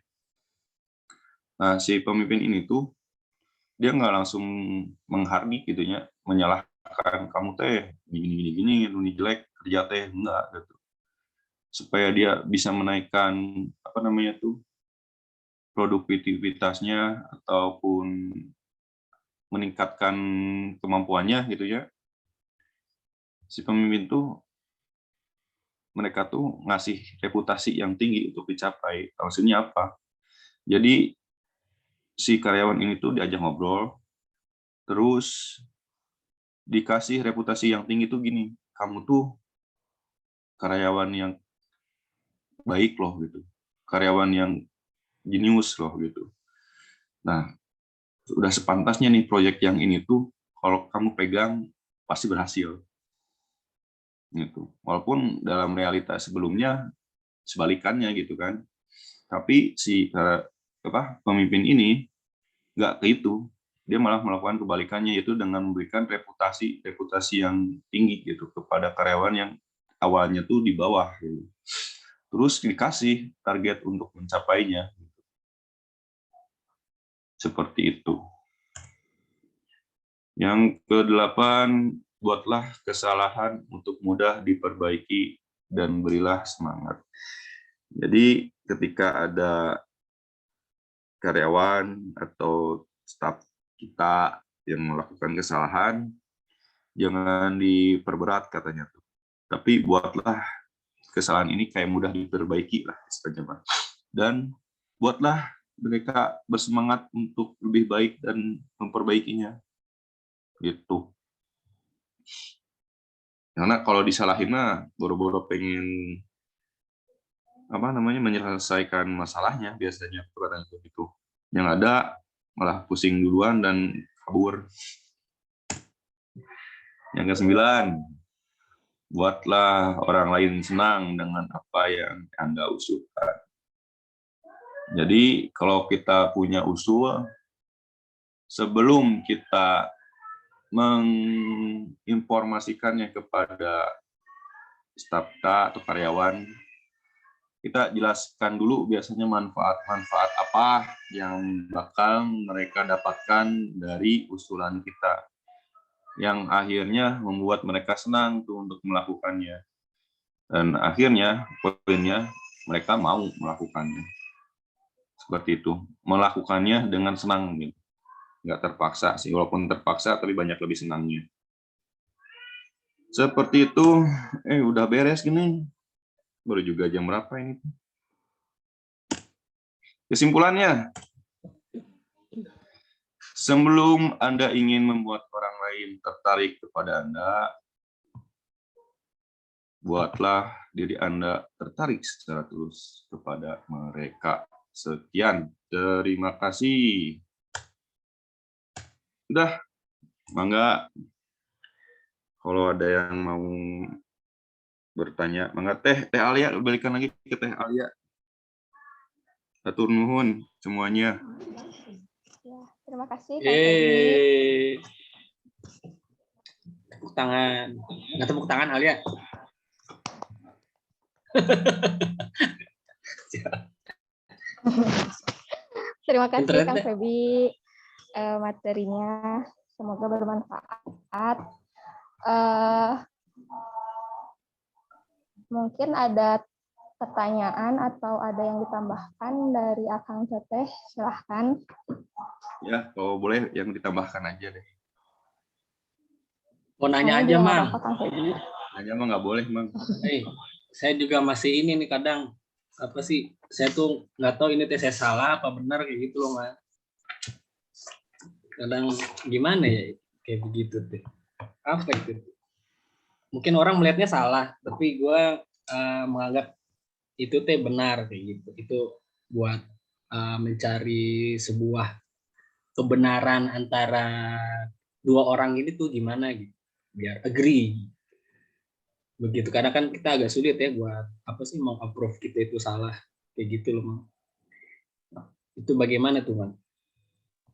Nah, si pemimpin ini tuh dia nggak langsung menghardik gitunya, menyalahkan kamu gini lu jelek kerja enggak gitu. Supaya dia bisa menaikkan produktivitasnya ataupun meningkatkan kemampuannya gitu ya. Si pemimpin tuh mereka tuh ngasih reputasi yang tinggi untuk dicapai. Maksudnya apa? Jadi si karyawan ini tuh diajak ngobrol, terus dikasih reputasi yang tinggi tuh gini, kamu tuh karyawan yang baik loh gitu, karyawan yang jenius loh gitu. Nah, udah sepantasnya nih proyek yang ini tuh kalau kamu pegang pasti berhasil. Gitu. Walaupun dalam realitas sebelumnya sebalikannya gitu kan. Tapi si pemimpin ini nggak ke itu. Dia malah melakukan kebalikannya, yaitu dengan memberikan reputasi yang tinggi gitu kepada karyawan yang awalnya tuh di bawah. Gitu. Terus dikasih target untuk mencapainya. Seperti itu. Yang ke-8, buatlah kesalahan untuk mudah diperbaiki dan berilah semangat. Jadi ketika ada karyawan atau staf kita yang melakukan kesalahan, jangan diperberat katanya tuh. Tapi buatlah kesalahan ini kayak mudah diperbaiki lah istilahnya. Dan buatlah mereka bersemangat untuk lebih baik dan memperbaikinya. Gitu. Karena kalau disalahin mah boro-boro pengen menyelesaikan masalahnya biasanya gitu. Yang ada malah pusing duluan dan kabur. Yang ke-9, buatlah orang lain senang dengan apa yang Anda usulkan. Jadi kalau kita punya usul, sebelum kita menginformasikannya kepada staf kita atau karyawan, kita jelaskan dulu biasanya manfaat-manfaat apa yang bakal mereka dapatkan dari usulan kita, yang akhirnya membuat mereka senang tuh untuk melakukannya, dan akhirnya poinnya mereka mau melakukannya. Seperti itu, melakukannya dengan senang gitu. Nggak terpaksa sih, walaupun terpaksa tapi banyak lebih senangnya. Seperti itu. Udah beres gini, baru juga jam berapa ini. Kesimpulannya, sebelum Anda ingin membuat orang lain tertarik kepada Anda, buatlah diri Anda tertarik secara tulus kepada mereka. Sekian, terima kasih. Udah, mangga. Kalau ada yang mau bertanya, mangga. Teh Alia, balikan lagi ke Teh Alia. Atur nuhun semuanya. Ya, terima kasih Kang Feby. Tepuk tangan. Nggak tepuk tangan Alia. Terima kasih Kang Feby, materinya semoga bermanfaat. Mungkin ada pertanyaan atau ada yang ditambahkan dari Akang Teteh, silahkan. Ya, kalau boleh yang ditambahkan aja deh. Mau nanya aja, Mang. Nanya mah nggak boleh, Mang. Saya juga masih ini nih kadang apa sih? Saya tuh nggak tahu ini saya salah apa benar kayak gitu loh, Mang. Kadang gimana ya kayak begitu tuh. Apa itu? Mungkin orang melihatnya salah, tapi gue menganggap itu teh benar kayak gitu. Itu buat mencari sebuah kebenaran antara dua orang ini tuh gimana gitu, biar agree begitu. Karena kan kita agak sulit ya buat apa sih mau approve kita itu salah kayak gitu loh, Mang. Itu bagaimana tuh, Mang?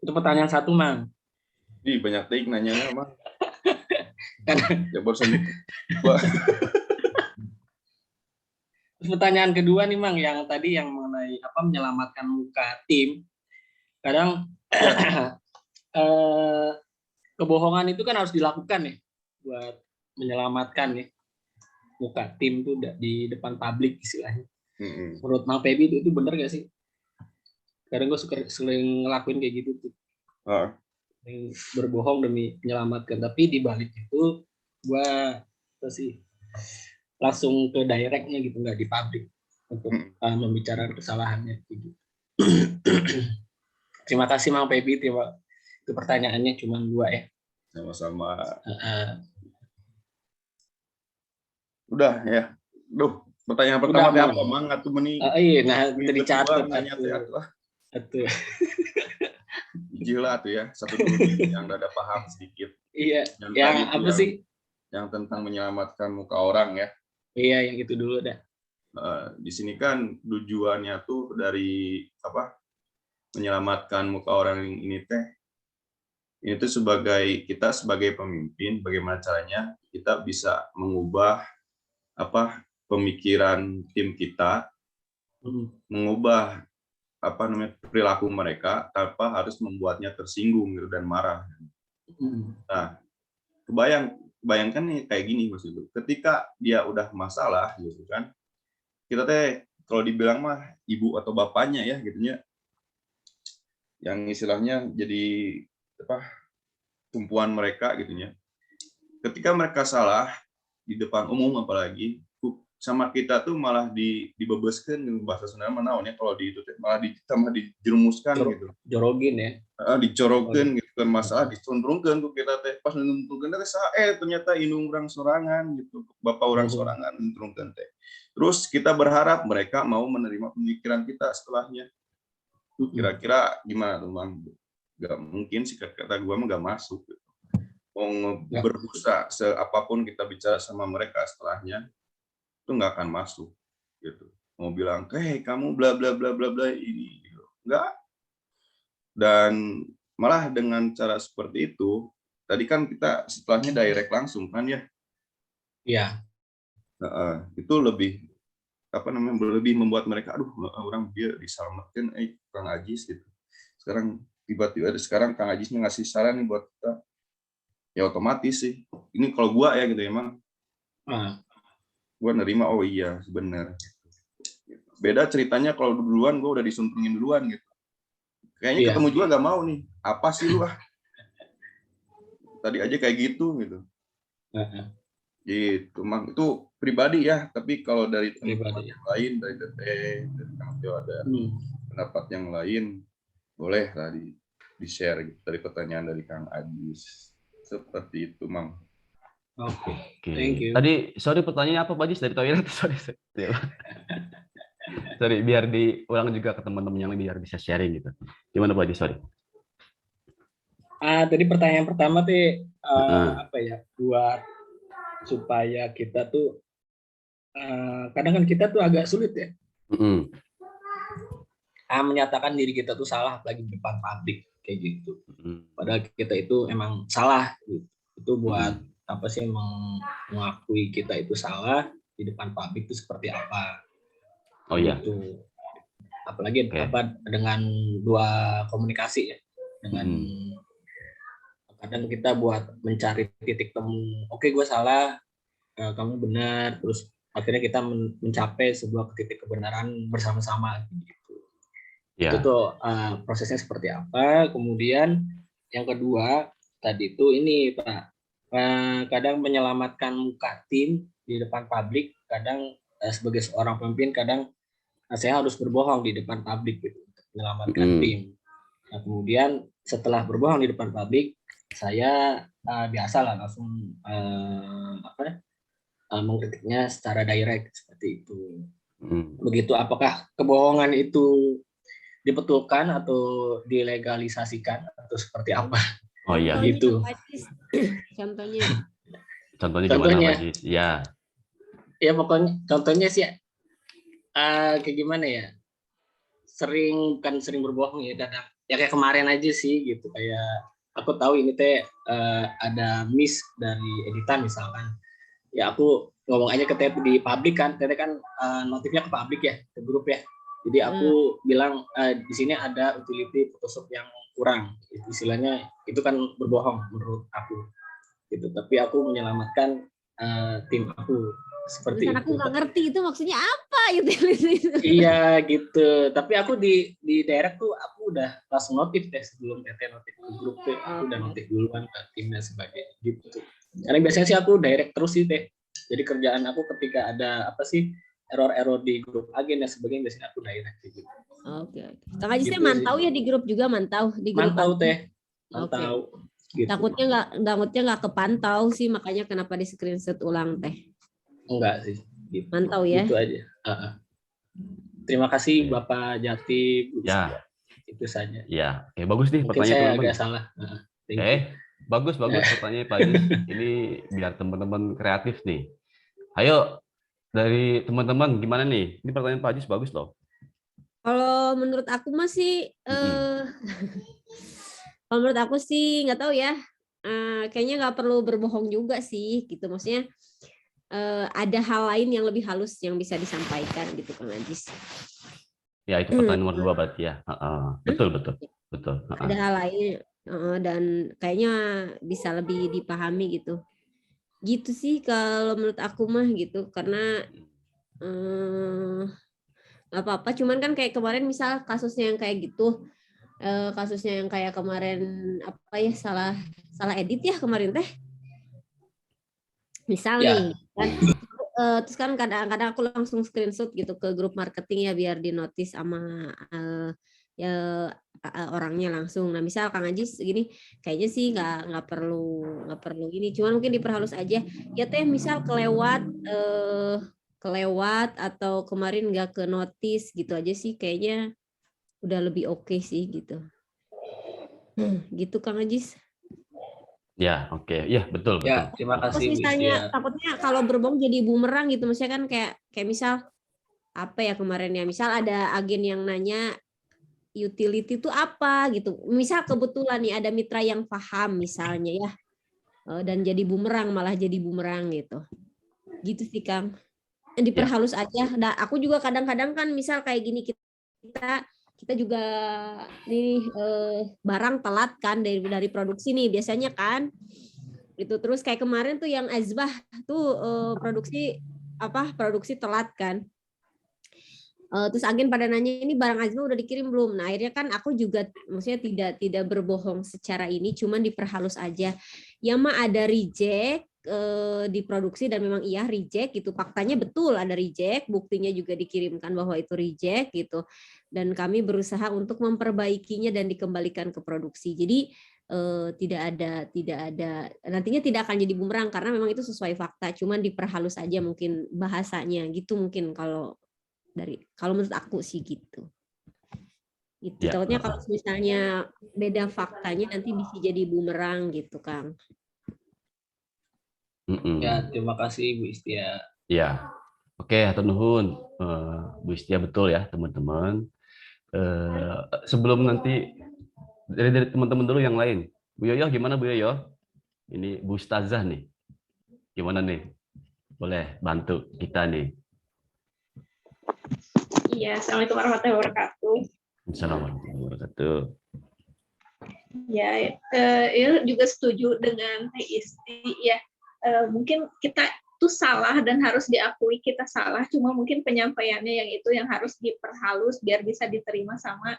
Itu pertanyaan satu, Mang. Banyak ting nanyanya, Mang. Ya bosan. Terus pertanyaan kedua nih, Mang, yang tadi yang mengenai apa menyelamatkan muka tim. Kadang kebohongan itu kan harus dilakukan ya buat menyelamatkan ya muka tim tuh di depan publik istilahnya. Menurut Mang Feby itu benar gak sih? Kadang gue sering ngelakuin kayak gitu tuh. Sering berbohong demi menyelamatkan. Tapi di balik itu gue langsung ke directnya gitu, nggak di publik untuk membicarakan kesalahannya gitu. Terima kasih Mang Pebi, itu pertanyaannya cuma 2 ya. Sama-sama. Udah ya. Duh, pertanyaan pertama apa Mang? Atuh meni. Iya, nah itu dicatat atuh. Gila tuh ya, satu dulu yang udah ada paham sedikit. Iya, yang apa sih? Yang tentang menyelamatkan muka orang ya. Iya, yang itu dulu dah. Di sini kan tujuannya tuh dari menyelamatkan muka orang ini tuh kita sebagai pemimpin, bagaimana caranya kita bisa mengubah pemikiran tim kita, mengubah perilaku mereka tanpa harus membuatnya tersinggung gitu dan marah. Nah, bayangkan nih kayak gini Mas Ibu. Ketika dia udah masalah gitu kan, kita kalau dibilang mah ibu atau bapaknya ya gitunya, yang istilahnya jadi tumpuan mereka gitunya. Ketika mereka salah di depan umum apalagi sama kita tuh malah dibebaskan gitu, bahasa Sunda mana ya kalau di itu malah dijerumuskan gitu. Jorogin ya. Dicorokin gitu kan masalah dicenderungkan tuh kita pas menentukan ternyata indung orang sorangan gitu, bapak orang sorangan menentukan Terus kita berharap mereka mau menerima pemikiran kita setelahnya. Kira-kira gimana tuh Bang? Gak mungkin sih kata gue mah gak masuk. Gitu. Mau berbusa seapapun kita bicara sama mereka setelahnya itu nggak akan masuk gitu. Mau bilang kamu bla bla bla bla bla ini gitu. Nggak. Dan malah dengan cara seperti itu tadi kan kita setelahnya direct langsung kan ya. Iya. Itu lebih lebih membuat mereka orang dia diselamatkan Kang Ajis gitu. Sekarang tiba-tiba sekarang Kang Ajisnya ngasih saran nih buat kita. Ya otomatis sih. Ini kalau gua ya gitu emang. Gue nerima, oh iya benar. Beda ceritanya kalau duluan gue udah disumpengin duluan gitu. Kayaknya ketemu juga gak mau nih. Apa sih lu Tadi aja kayak gitu gitu. Gitu, Mang. Itu pribadi ya. Tapi kalau dari teman-teman yang lain, dari Teteh, dari Kang Tio ada pendapat yang lain, boleh tadi di-share gitu, dari pertanyaan dari Kang Ajis. Seperti itu, Mang. Oke. Thank you. Tadi sorry pertanyaannya apa Pak Ajis dari toilet? Sorry. Sorry, biar diulang juga ke teman-teman yang lain biar bisa sharing gitu. Gimana Pak Ajis? Sorry. Tadi pertanyaan pertama tuh buat supaya kita tuh kadang kan kita tuh agak sulit ya. Menyatakan diri kita tuh salah lagi di depan publik kayak gitu. Padahal kita itu emang salah gitu. Itu buat apa sih mengakui kita itu salah di depan publik itu seperti apa? Oh iya. Gitu. Apalagi dengan dua komunikasi ya, dengan kadang kita buat mencari titik temu. Oke, gue salah, kamu benar. Terus akhirnya kita mencapai sebuah titik kebenaran bersama-sama. Gitu. Itu tuh prosesnya seperti apa? Kemudian yang kedua tadi itu ini Pak. Kadang menyelamatkan muka tim di depan publik, kadang sebagai seorang pemimpin kadang saya harus berbohong di depan publik gitu untuk menyelamatkan tim. Nah, kemudian setelah berbohong di depan publik, saya biasalah langsung mengkritiknya secara direct seperti itu. Begitu apakah kebohongan itu dibetulkan atau dilegalisasikan atau seperti apa? Oh iya. Gitu. Contohnya Contohnya gimana Pak Ajis? Ya. Ya pokoknya contohnya sih kayak gimana ya? Sering berbohong ya kadang. Ya kayak kemarin aja sih gitu, kayak aku tahu ini ada miss dari editan misalkan. Ya aku ngomong aja ke Tete di publik kan. Tete kan notifnya ke publik ya, ke grup ya. Jadi aku bilang di sini ada utility Photoshop yang kurang. Istilahnya itu kan berbohong menurut aku. Gitu. Tapi aku menyelamatkan tim aku seperti Tulisan itu. aku nggak ngerti itu maksudnya apa gitu. Iya gitu. Tapi aku di direct tuh aku udah langsung notif deh sebelum TT notif ke grup tuh. Aku udah notif duluan ke timnya sebagai gitu. Karena biasanya sih aku direct terus sih teh. Jadi kerjaan aku ketika ada apa sih error-error di grup agen dan sebagainya biasanya aku direct gitu. Oke. Kang Ajis Gitu mantau sih. ya di grup juga mantau di grup. Mantau teh. Oke. Mantau. Gitu. Takutnya nggak kepantau sih makanya kenapa di screenshot ulang teh. Enggak sih. Gitu. Mantau ya. Itu aja. Terima kasih Bapak Jati. Ya. Itu saja. Ya, oke, bagus nih Mungkin pertanyaan saya teman-teman. agak salah. Bagus pertanyaan Pak Ajis. Ini biar teman-teman kreatif nih. Ayo dari teman-teman gimana nih? Ini pertanyaan Pak Ajis bagus loh. Kalau menurut aku masih kalau menurut aku sih nggak tahu ya. Kayaknya nggak perlu berbohong juga sih gitu. Maksudnya ada hal lain yang lebih halus yang bisa disampaikan gitu Kang Ajis. Ya, itu pertanyaan nomor 2 berarti ya. Betul. Ada hal lain dan kayaknya bisa lebih dipahami gitu. Gitu sih kalau menurut aku mah gitu karena nggak apa-apa. Cuman kan kayak kemarin misal kasusnya yang kayak gitu, kasusnya yang kayak kemarin apa ya salah edit ya kemarin teh. Misal nih kan. Terus kan kadang-kadang aku langsung screenshot gitu ke grup marketing ya biar di notice sama orangnya langsung. Nah misal Kang Ajis gini kayaknya sih nggak perlu ini, cuman mungkin diperhalus aja ya teh misal kelewat atau kemarin nggak ke notice gitu aja sih kayaknya udah lebih oke sih gitu. Gitu Kang Ajis. Ya, oke. Ya, betul. Ya, terima kasih. Terus misalnya takutnya kalau berbohong jadi bumerang gitu, maksudnya kan kayak misal apa ya kemarin ya, misal ada agen yang nanya utility itu apa gitu, misal kebetulan nih ada mitra yang paham misalnya ya, dan jadi bumerang malah jadi bumerang gitu sih Kang. Diperhalus aja. Nah, aku juga kadang-kadang kan misal kayak gini kita juga nih barang telat kan dari produksi nih biasanya kan itu terus kayak kemarin tuh yang Azbah tuh produksi telat kan terus agen pada nanya ini barang Azbah udah dikirim belum. Nah akhirnya kan aku juga maksudnya tidak berbohong secara ini cuman diperhalus aja ya mah ada reject diproduksi dan memang iya reject gitu, faktanya betul ada reject, buktinya juga dikirimkan bahwa itu reject gitu dan kami berusaha untuk memperbaikinya dan dikembalikan ke produksi. Jadi tidak ada nantinya tidak akan jadi bumerang karena memang itu sesuai fakta, cuman diperhalus aja mungkin bahasanya gitu mungkin kalau menurut aku sih gitu. Itu takutnya kalau misalnya beda faktanya nanti bisa jadi bumerang gitu Kang. Ya, terima kasih Bu Istia. Ya, oke, hatur nuhun Bu Istia, betul ya teman-teman. Sebelum nanti dari teman-teman dulu yang lain, Bu Yoyo gimana Bu Yoyo? Ini Bu Ustazah nih, gimana nih? Boleh bantu kita nih? Iya, Assalamualaikum warahmatullahi wabarakatuh. Assalamualaikum warahmatullahi wabarakatuh. Ya, juga setuju dengan Teh Isti ya. Mungkin kita itu salah dan harus diakui kita salah, cuma mungkin penyampaiannya yang harus diperhalus biar bisa diterima sama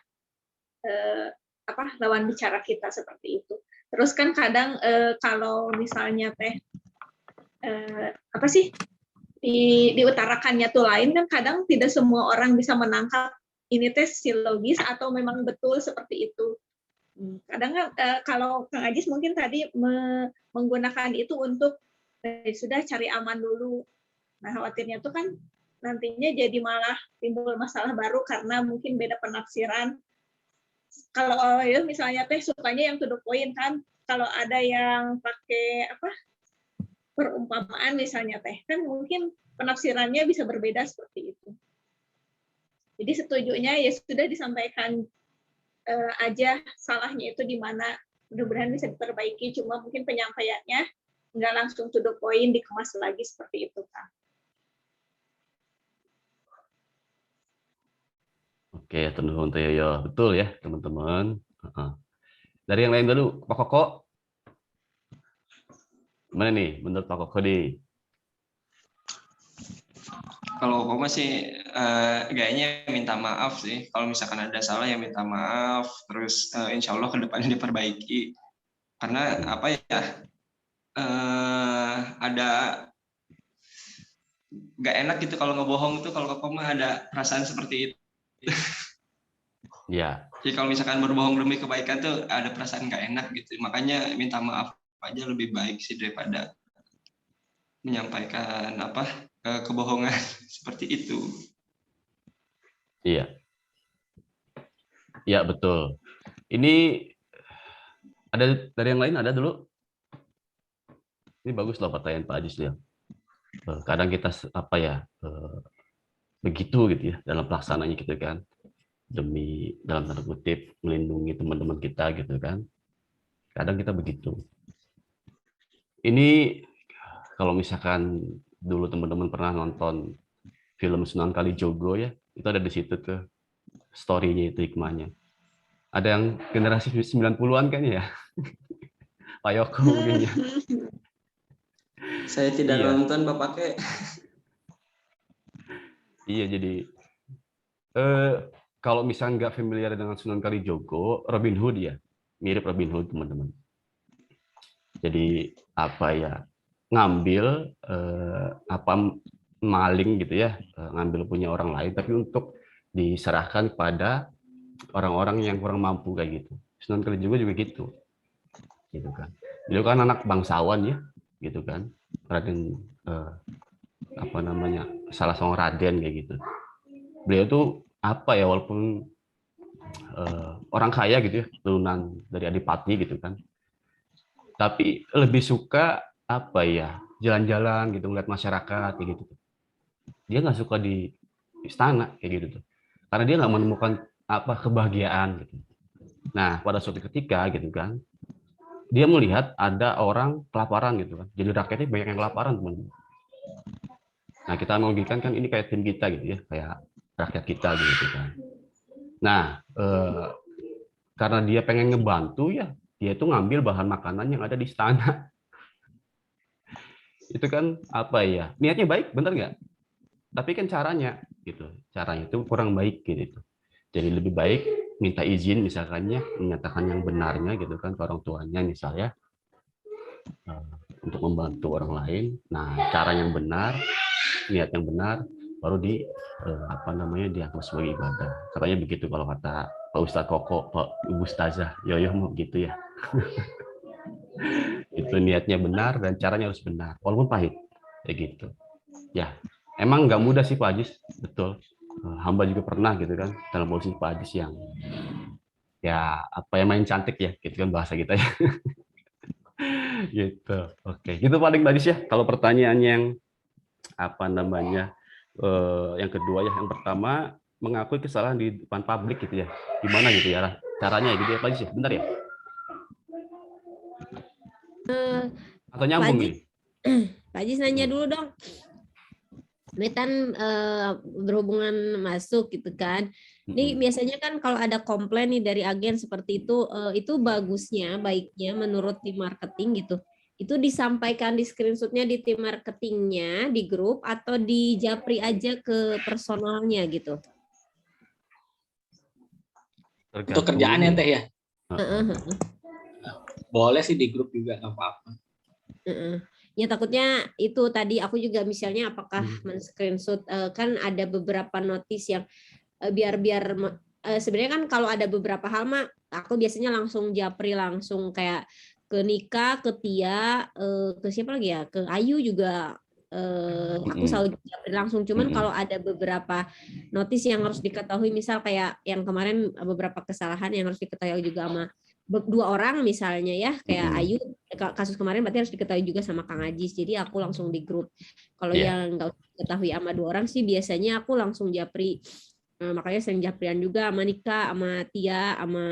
lawan bicara kita seperti itu. Terus kan kadang kalau misalnya Teh diutarakannya tuh lain kan kadang tidak semua orang bisa menangkap ini teh silogis atau memang betul seperti itu. Kadang kalau Kang Ajis mungkin tadi menggunakan itu untuk sudah cari aman dulu. Nah khawatirnya tuh kan nantinya jadi malah timbul masalah baru karena mungkin beda penafsiran. Kalau misalnya teh sukanya yang to the point kan, kalau ada yang pakai perumpamaan misalnya teh kan mungkin penafsirannya bisa berbeda seperti itu. Jadi setujunya ya sudah disampaikan aja salahnya itu di mana, mudah-mudahan bisa diperbaiki, cuma mungkin penyampaiannya nggak langsung to the point, dikemas lagi seperti itu Kang. Oke, tentu ya betul ya teman-teman. Dari yang lain dulu, Pak Koko. Mana nih menurut Pak Koko nih? kalau koma sih kayaknya minta maaf sih. Kalau misalkan ada salah ya minta maaf. Terus insya Allah kedepannya diperbaiki. Karena apa ya? Ada nggak enak gitu kalau ngebohong itu, kalau ke koma ada perasaan seperti itu. Ya, Jadi kalau misalkan berbohong demi kebaikan tuh ada perasaan nggak enak gitu. Makanya minta maaf aja lebih baik sih daripada menyampaikan kebohongan seperti itu. iya. Iya, betul. Ini ada dari yang lain, ada dulu. Ini bagus loh pertanyaan Pak Ajis ya. Kadang kita begitu gitu ya dalam pelaksanaannya gitu kan, demi dalam tanda kutip melindungi teman-teman kita gitu kan. Kadang kita begitu. Ini kalau misalkan dulu teman-teman pernah nonton film Sunan Kalijogo ya, itu ada di situ tuh story-nya itu, hikmahnya. Ada yang generasi 90-an kan ya? Pak Yoko mungkin ya. Saya tidak Iya. nonton Bapak. Iya, jadi kalau misalnya nggak familiar dengan Sunan Kalijogo, Robin Hood ya, mirip Robin Hood teman-teman. Jadi apa ya, ngambil maling gitu ya, ngambil punya orang lain, tapi untuk diserahkan kepada orang-orang yang kurang mampu kayak gitu. Sunan Kalijogo juga gitu kan. Beliau kan anak bangsawan ya, gitu kan. Raden salah seorang raden kayak gitu. Beliau tuh apa ya, walaupun orang kaya gitu ya, turunan dari adipati gitu kan, tapi lebih suka apa ya, jalan-jalan gitu, ngeliat masyarakat kayak gitu. Dia nggak suka di istana kayak gitu tuh, karena dia nggak menemukan kebahagiaan gitu. Nah, pada suatu ketika gitu kan, dia melihat ada orang kelaparan gitu kan, jadi rakyatnya banyak yang kelaparan teman-teman. Nah, kita analogikan kan ini kayak tim kita gitu ya, kayak rakyat kita gitu kan. Nah, karena dia pengen ngebantu ya, dia itu ngambil bahan makanan yang ada di istana. Itu kan apa ya, niatnya baik, bener nggak? Tapi kan caranya gitu, caranya itu kurang baik gitu. Jadi lebih baik minta izin misalkannya, menyatakan yang benarnya gitu kan ke orang tuanya misalnya, untuk membantu orang lain. Nah, cara yang benar, niat yang benar, baru dianggap sebagai ibadah. Katanya begitu kalau kata Pak Ustadz Koko, Pak Ibu Ustazah Yoyo mau gitu ya. Itu niatnya benar dan caranya harus benar, walaupun pahit kayak gitu. Ya, emang nggak mudah sih Pak Ajis, betul. Hamba juga pernah gitu kan dalam posisi Pak Ajis yang ya main cantik ya, gitu kan bahasa kita ya. Gitu. Oke, gitu paling Pak Ajis ya. Kalau pertanyaan yang yang kedua ya, yang pertama mengakui kesalahan di depan publik gitu ya, gimana gitu ya caranya gitu ya Pak Ajis ya, benar ya? Atau nyambung nih? Pak Ajis nanya dulu dong. Metan berhubungan masuk gitu kan. Ini biasanya kan kalau ada komplain nih dari agen seperti itu baiknya menurut tim marketing gitu. Itu disampaikan di screenshotnya di tim marketingnya, di grup, atau di japri aja ke personalnya gitu. Untuk kerjaannya Teh ya? Boleh sih di grup juga, nggak apa-apa. Ya takutnya itu tadi aku juga misalnya apakah men-screenshot, kan ada beberapa notis yang biar sebenarnya kan kalau ada beberapa hal mah aku biasanya langsung japri langsung kayak ke Nika, ke Tia, ke siapa lagi ya, ke Ayu juga aku selalu japri langsung. Cuman kalau ada beberapa notis yang harus diketahui, misal kayak yang kemarin beberapa kesalahan yang harus diketahui juga sama dua orang misalnya ya, kayak Ayu kasus kemarin berarti harus diketahui juga sama Kang Ajis, jadi aku langsung di grup. Kalau yang nggak diketahui sama dua orang sih biasanya aku langsung japri, makanya sering japrian juga sama Nika, sama Tia, sama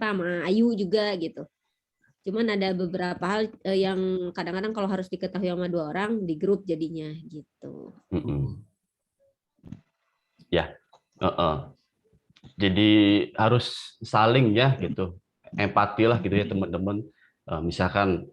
sama Ayu juga gitu. Cuman ada beberapa hal yang kadang-kadang kalau harus diketahui sama dua orang di grup jadinya gitu. Ya, jadi harus saling ya gitu, empati lah gitu ya teman-teman. Misalkan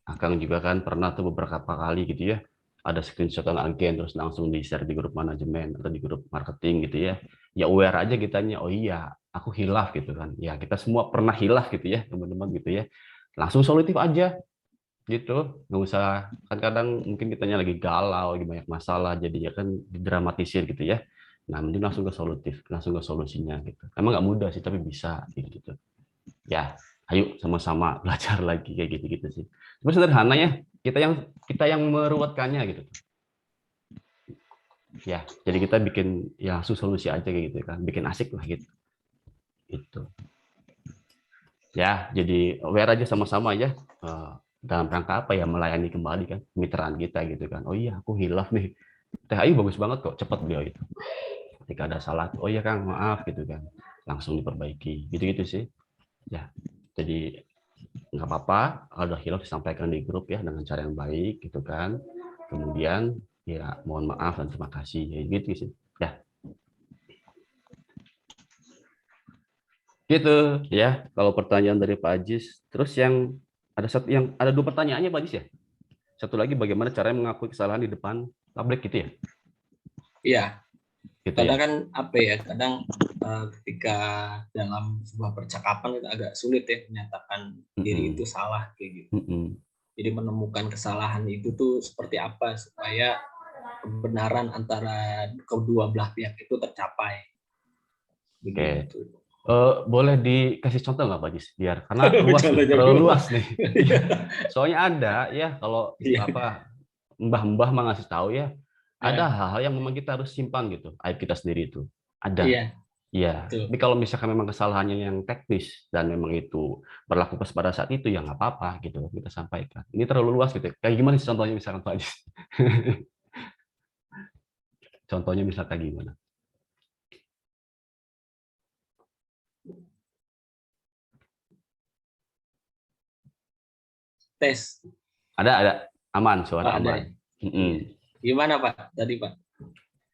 Akang juga kan pernah tuh beberapa kali gitu ya, ada screenshotan agen terus langsung di-share di grup manajemen atau di grup marketing gitu ya. Ya aware aja kitanya, oh iya, aku hilaf gitu kan. Ya kita semua pernah hilaf gitu ya, teman-teman gitu ya. Langsung solutif aja gitu. Nggak usah, kan kadang mungkin kitanya lagi galau, lagi banyak masalah, jadi ya kan didramatisir gitu ya. Nah, mending langsung ke solutif, langsung ke solusinya gitu. Emang nggak mudah sih, tapi bisa gitu. Ya, ayo sama-sama belajar lagi kayak gitu-gitu sih. Cuma sederhana ya, kita yang meruwetkannya gitu. Ya, jadi kita bikin ya langsung solusi aja kayak gitu kan, bikin asik lah gitu. Itu. Ya, jadi aware aja sama-sama ya. Dalam rangka apa ya, melayani kembali kan kemitraan kita gitu kan. Oh iya, aku hilaf nih. Teh Ayu bagus banget kok, cepat beliau itu. Ketika ada salah, oh iya Kang, maaf gitu kan. Langsung diperbaiki. Gitu-gitu sih. Ya. Jadi nggak apa-apa kalau ada hilaf disampaikan di grup ya dengan cara yang baik gitu kan. Kemudian ya mohon maaf dan terima kasih ya, gitu sih ya, gitu ya kalau pertanyaan dari Pak Ajis. Terus ada dua pertanyaannya Pak Ajis ya, satu lagi bagaimana caranya mengakui kesalahan di depan publik gitu ya. Iya, Gitu kadang ya. kan apa ya, kadang ketika dalam sebuah percakapan itu agak sulit ya menyatakan diri itu salah kayak gitu. Jadi menemukan kesalahan itu tuh seperti apa supaya kebenaran antara kedua belah pihak itu tercapai. Begitu. Boleh dikasih contoh nggak Pak Ajis, biar karena luas nih, terlalu luas nih. Soalnya ada ya kalau apa mbah-mbah mah ngasih tahu ya, ada hal-hal yang memang kita harus simpan gitu, aib kita sendiri itu ada. Iya, tapi kalau misalkan memang kesalahannya yang teknis dan memang itu berlaku pada saat itu ya nggak apa-apa gitu kita sampaikan. Ini terlalu luas gitu. Kayak gimana sih contohnya misalkan Pak Ajis? Contohnya misalkan gimana? Tes. Ada aman, suara aman. Gimana Pak tadi Pak?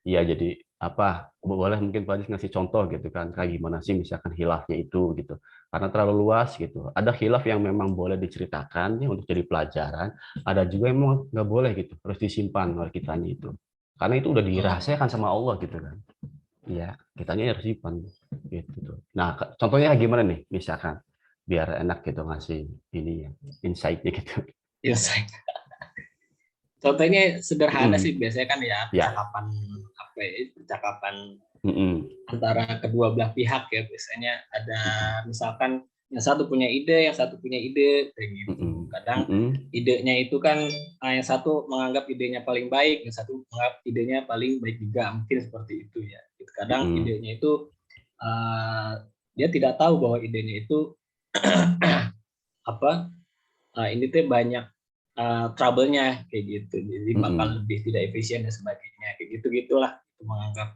Iya, jadi apa boleh mungkin Pak Ajis ngasih contoh gitu kan, kayak gimana sih misalkan hilafnya itu gitu, karena terlalu luas gitu. Ada hilaf yang memang boleh diceritakan ya untuk jadi pelajaran, ada juga yang memang nggak boleh gitu, harus disimpan oleh kitanya itu, karena itu udah dirahasiakan sama Allah gitu kan. Iya, kitanya harus simpan gitu. Nah, contohnya gimana nih misalkan biar enak gitu ngasih ini ya insight-nya gitu. Insight. Contohnya sederhana sih, biasanya kan ya percakapan antara kedua belah pihak ya, biasanya ada misalkan yang satu punya ide, yang satu punya ide kayak gitu. Kadang idenya itu kan yang satu menganggap idenya paling baik, yang satu menganggap idenya paling baik juga, mungkin seperti itu ya. Kadang idenya itu dia tidak tahu bahwa idenya itu ini tuh banyak trouble-nya kayak gitu, jadi bakal lebih tidak efisien dan sebagainya kayak gitulah, menganggap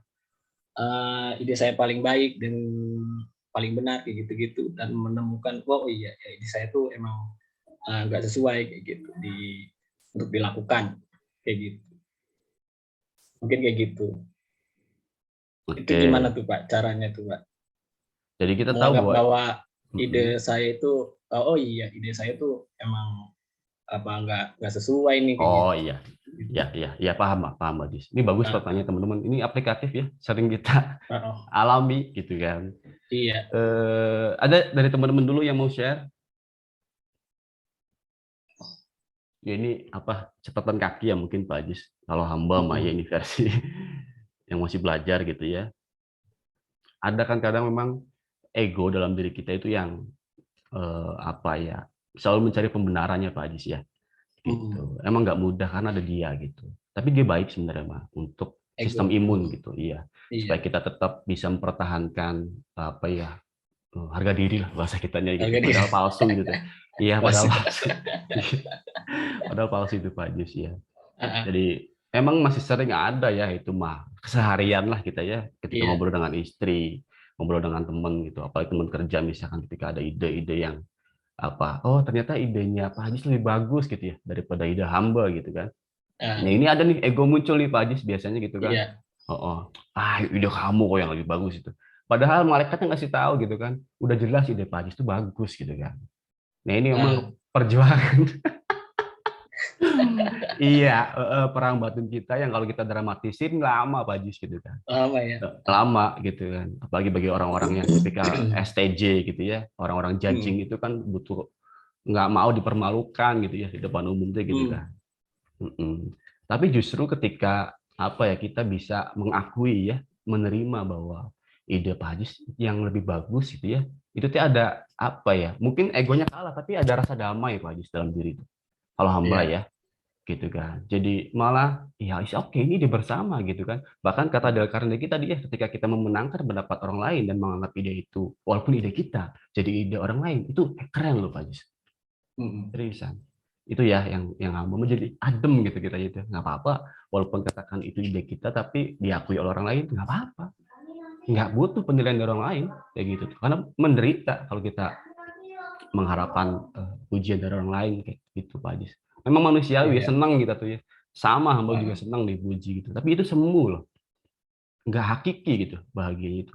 ide saya paling baik dan paling benar kayak gitu dan menemukan oh iya ya, ide saya tuh emang nggak sesuai kayak gitu untuk dilakukan kayak gitu, mungkin kayak gitu. Itu gimana tuh Pak caranya tuh Pak? Jadi kita menganggap tahu bahwa ide saya itu oh iya ide saya tuh emang nggak sesuai nih kayak oh gitu. Iya paham Pak Ajis. Ini bagus pertanyaan teman-teman, ini aplikatif ya, sering kita alami gitu kan. Iya. Ada dari teman-teman dulu yang mau share? Ya, ini catatan kaki ya mungkin Pak Ajis, kalau hamba Maya ini versi yang masih belajar gitu ya. Ada kan kadang memang ego dalam diri kita itu yang selalu mencari pembenarannya Pak Ajis ya. Gitu. Emang nggak mudah karena ada dia gitu. Tapi dia baik sebenarnya mah untuk sistem imun gitu, iya. Supaya kita tetap bisa mempertahankan harga diri lah bahasa kitanya gitu. Padahal palsu gitu. Iya, padahal palsu. Padahal palsu itu Pak Ajis ya. Jadi emang masih sering ada ya itu mah keseharian lah kita ya, ketika ngobrol dengan istri, ngobrol dengan teman gitu, apalagi teman kerja misalkan, ketika ada ide-ide yang oh ternyata idenya Pak Ajis lebih bagus gitu ya daripada ide hamba gitu kan. Nah ini ada nih ego muncul nih Pak Ajis biasanya gitu kan. Ide kamu kok yang lebih bagus itu. Padahal malaikatnya ngasih tahu gitu kan, udah jelas ide Pak Ajis itu bagus gitu kan. Nah ini memang perjuangan Iya, perang batin kita yang kalau kita dramatisin lama Pak Jis gitu kan. Lama ya. Lama gitu kan. Apalagi bagi orang-orang yang tipikal STJ gitu ya, orang-orang judging itu kan butuh nggak mau dipermalukan gitu ya di depan umum tuh gitu kan. Tapi justru ketika apa ya kita bisa mengakui ya, menerima bahwa ide Pak Haji yang lebih bagus gitu ya, itu tuh ada apa ya? Mungkin egonya kalah, tapi ada rasa damai Pak Haji dalam diri itu. Kalau hamba ya, gitu kan. Jadi malah ya oke ini ide bersama gitu kan. Bahkan kata Dale Carnegie tadi ya, ketika kita memenangkan pendapat orang lain dan menganggap ide itu walaupun ide kita jadi ide orang lain itu keren loh Pak Haji. Seriusan. Itu ya yang hamba menjadi adem gitu kita itu. Nggak apa-apa walaupun katakan itu ide kita tapi diakui oleh orang lain nggak apa-apa. Nggak butuh penilaian dari orang lain kayak gitu. Karena menderita kalau kita mengharapkan pujian dari orang lain kayak gitu Pak Haji. Memang manusiawi ya, senang kita tuh ya. Sama hamba juga senang dipuji gitu. Tapi itu semu loh. Nggak hakiki gitu bahagia itu.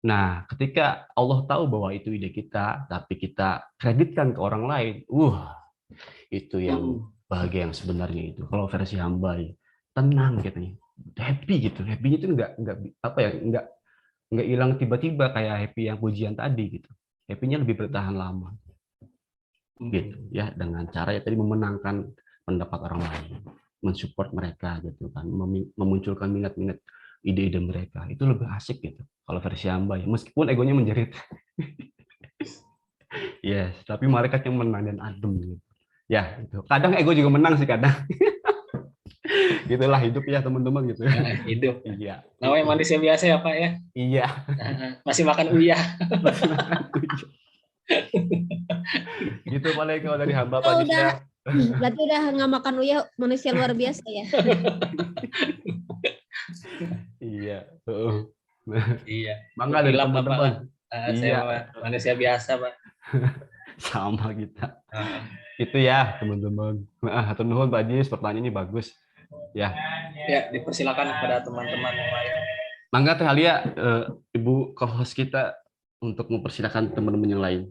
Nah, ketika Allah tahu bahwa itu ide kita, tapi kita kreditkan ke orang lain, itu yang bahagia yang sebenarnya itu. Kalau versi hamba ya, tenang katanya, happy gitu. Happy-nya itu nggak apa ya, nggak hilang tiba-tiba kayak happy yang pujian tadi gitu. Happy-nya lebih bertahan lama. Gitu ya, dengan cara ya tadi memenangkan pendapat orang lain, mensupport mereka gitu kan, memunculkan minat-minat ide-ide mereka. Itu lebih asik gitu. Kalau versi hamba ya, meskipun egonya menjerit. Yes, tapi malaikat yang menang dan adem gitu. Ya, itu. Kadang ego juga menang sih kadang. Gitulah hidup ya teman-teman gitu. Hidup. Iya. Namanya manusia biasa ya Pak ya. Iya. Masih makan uyah. Gitu paling kalau dari hamba Pak Jis ya. Berarti udah nggak makan uyah manusia luar biasa ya. Iya. Iya. Bangga dari teman-teman. Saya manusia biasa Pak. Sama kita. Itu ya teman-teman. Hatur nuhun Pak Jis, pertanyaan ini bagus. Ya. Ya, dipersilakan kepada teman-teman yang lain. Mangga Teh Alia, Ibu co-host kita untuk mempersilakan teman-teman yang lain.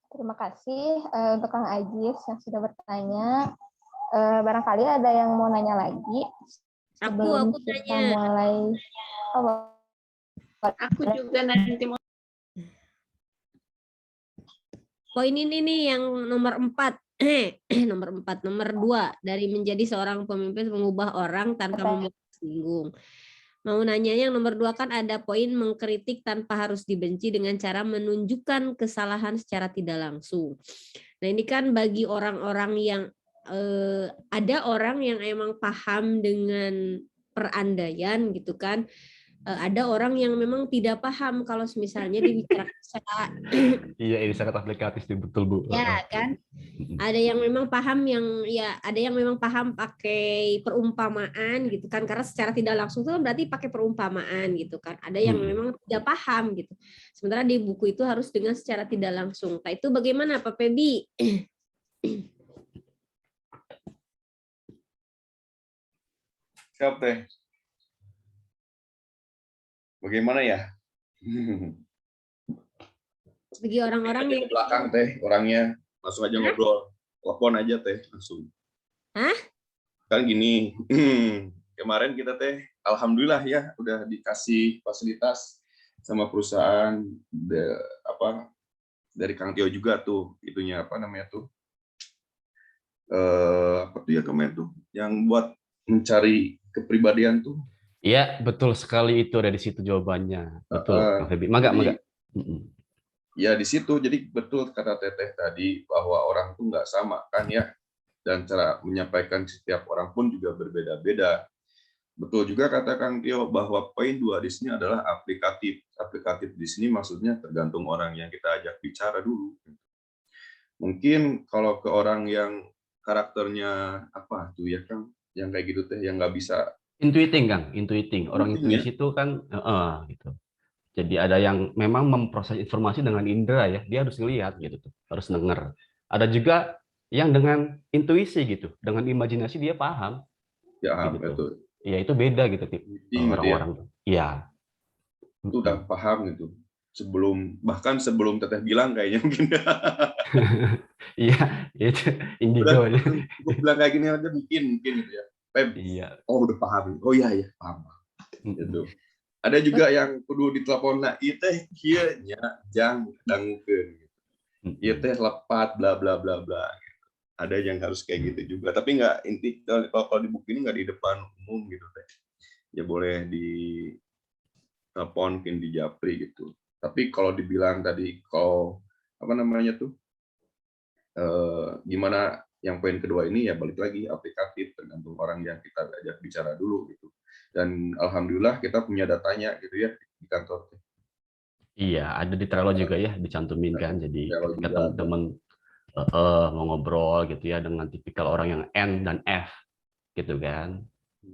Terima kasih untuk Kang Ajis yang sudah bertanya. Barangkali ada yang mau nanya lagi sebelum kita nanya. mulai. Aku juga nanti mau. Poin ini nih yang nomor 4. Nomor 2 dari menjadi seorang pemimpin mengubah orang tanpa membuat singgung. Mau nanya yang nomor 2 kan ada poin mengkritik tanpa harus dibenci dengan cara menunjukkan kesalahan secara tidak langsung. Nah ini kan bagi orang-orang yang ada orang yang emang paham dengan perandaian gitu kan. Ada orang yang memang tidak paham kalau misalnya dibicarakan secara Iya, ini sangat aplikatif betul Bu. Ya kan, ada yang memang paham ada yang memang paham pakai perumpamaan gitu kan, karena secara tidak langsung itu berarti pakai perumpamaan gitu kan. Ada yang memang tidak paham gitu. Sementara di buku itu harus dengan secara tidak langsung. Nah itu bagaimana Pak Febi? Siap Teh. Bagaimana ya? Bagi orang-orang yang belakang Teh, orangnya langsung aja ngobrol, telepon aja Teh langsung. Hah? Kan gini, kemarin kita Teh, alhamdulillah ya udah dikasih fasilitas sama perusahaan dari Kang Tio juga tuh, itunya apa namanya tuh? Apa tuh ya kemarin tuh, yang buat mencari kepribadian tuh. Iya, betul sekali itu ada di situ jawabannya. Betul, Kang Febi. Mangga. Ya di situ, jadi betul kata Teteh tadi bahwa orang tuh nggak sama kan ya, dan cara menyampaikan setiap orang pun juga berbeda-beda. Betul juga kata Kang Tio bahwa poin 2 di sini adalah aplikatif. Aplikatif di sini maksudnya tergantung orang yang kita ajak bicara dulu. Mungkin kalau ke orang yang karakternya apa tuh ya Kang, yang kayak gitu Teh, yang nggak bisa Intuiting, Kang. Intuiting. Orang intuisi itu kan gitu. Jadi ada yang memang memproses informasi dengan indera ya. Dia harus ngelihat gitu tuh. Harus dengar. Ada juga yang dengan intuisi gitu. Dengan imajinasi dia paham. Ya, gitu betul. Ya itu beda gitu orang-orang tuh. Iya. Itu udah paham gitu. bahkan sebelum Teteh bilang kayaknya mungkin. Iya, itu indigo Udah aja. bilang kayak gini aja mungkin gitu ya. Iya. Oh udah paham. Oh iya paham. Gitu. Ada juga yang kudu ditelepon ieu teh kieu nya jang dangukeun. Ieu teh lepat bla bla bla bla. Ada yang harus kayak gitu juga, tapi nggak inti kalau di buku ini nggak di depan umum gitu teh. Ya boleh di telepon, mungkin di japri gitu. Tapi kalau dibilang tadi kalau apa namanya tuh gimana yang poin kedua ini ya balik lagi aplikatif tergantung orang yang kita ajak bicara dulu gitu. Dan alhamdulillah kita punya datanya gitu ya di kantor. Iya, ada di Trello juga ya dicantumin kan. Jadi Trello ketika juga ada. teman-teman mau ngobrol gitu ya dengan tipikal orang yang N dan F gitu kan.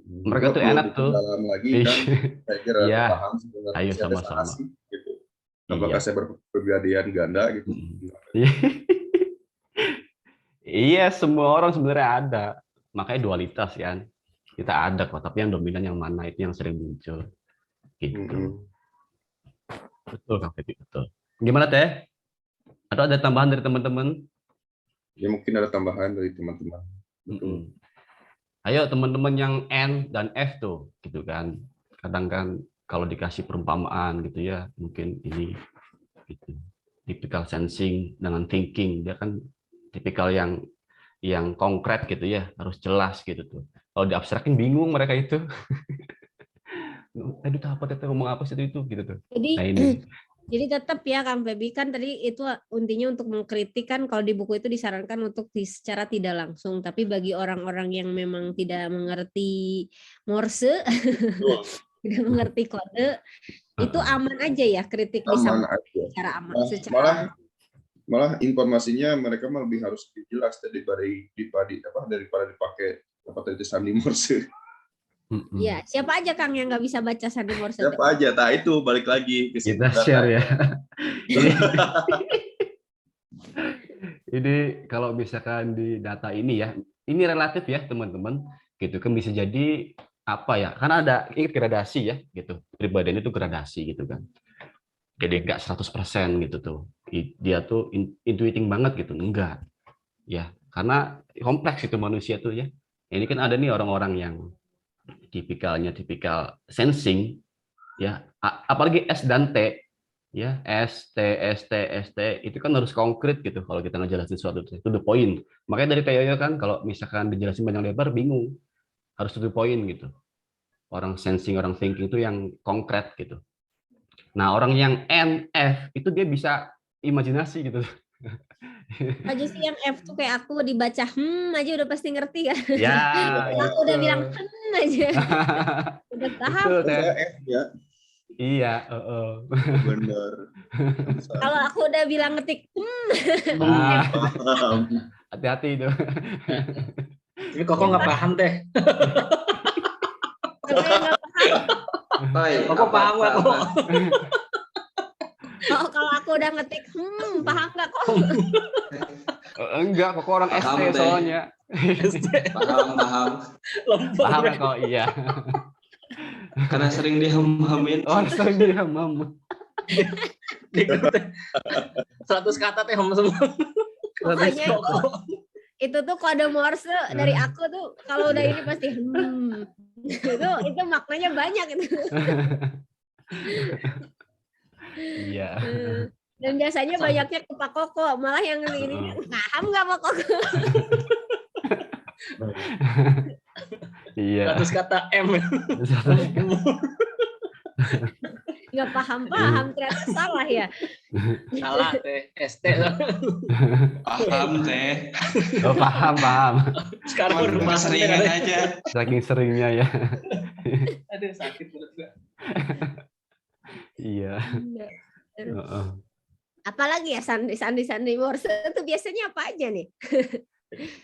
Mereka tuh Perlu enak tuh. dalam lagi kan saya kira Iya. paham sebenarnya Ayo saya sama-sama. destinasi gitu. Apakah Iya. saya berkepribadian ganda gitu? Iya, semua orang sebenarnya ada. Makanya dualitas kan. Kita ada kok, tapi yang dominan yang mana itu yang sering muncul. Gitu. Betul, Kang Febi, betul. Gimana Teh? Atau ada tambahan dari teman-teman? Ya mungkin ada tambahan dari teman-teman. Ayo teman-teman yang N dan F tuh, gitu kan. Kadang kan kalau dikasih perumpamaan gitu ya, mungkin ini gitu. Typical sensing dengan thinking, dia kan tipikal yang konkret gitu ya, harus jelas gitu tuh. Kalau diabstrakin bingung mereka itu. Tadi tuh apa tadi ngomong apa sih itu gitu tuh. Jadi Nah, ini. Jadi tetap ya Kang Febi kan tadi itu intinya untuk mengkritik kan kalau di buku itu disarankan untuk secara tidak langsung, tapi bagi orang-orang yang memang tidak mengerti Morse, tidak mengerti kode, itu aman aja ya kritik Aman aja. secara aman. Malah informasinya mereka malah lebih harus jelas daripada dipakai tadi sandi Morse. Ya, siapa aja Kang yang nggak bisa baca sandi Morse? Siapa aja, nah itu balik lagi ke kita share ya. Ini kalau misalkan di data ini ya, ini relatif ya teman-teman, gitu kan bisa jadi apa ya? Karena ada gradasi ya, gitu. Pribadian itu gradasi gitu kan. Jadi nggak 100% gitu tuh. Dia tuh intuiting banget gitu, enggak. Ya, karena kompleks itu manusia tuh ya. Ini kan ada nih orang-orang yang tipikal sensing ya, apalagi S dan T ya, ST itu kan harus konkret gitu kalau kita ngejelasin sesuatu itu the point. Makanya dari Teo kan kalau misalkan dijelasin panjang lebar bingung, harus to the point gitu. Orang sensing, orang thinking itu yang konkret gitu. Nah, orang yang NF itu dia bisa imajinasi gitu. Aja sih yang F tuh kayak aku dibaca aja udah pasti ngerti kan. Ya, aku udah bilang aja. Udah paham. Saya F ya. Iya, benar. Kalau aku udah bilang ngetik hati-hati itu. Tapi kok nggak paham Teh? Kok paham nggak kok? Kalau aku udah ngetik paham nggak kok? Enggak, kok orang Paham, ST Teh. soalnya. Paham. Paham kok, iya. Karena sering dihem-hemin. Oh, sering dihem-hem. 100 kata Teh semua. Pokoknya itu tuh kode Morse dari aku tuh kalau udah ini pasti itu maknanya banyak itu. Iya. Dan biasanya banyaknya ke Pak Koko, malah yang ini paham nggak Pak Koko? Iya. 100 kata M. Nggak paham ternyata salah ya. Salah Teh, ST. Paham Teh. Oh, paham. Sekarang udah paham Seringan aja. Saking seringnya ya. Aduh sakit perut gua. Iya. Apalagi ya sandi Morse itu biasanya apa aja nih?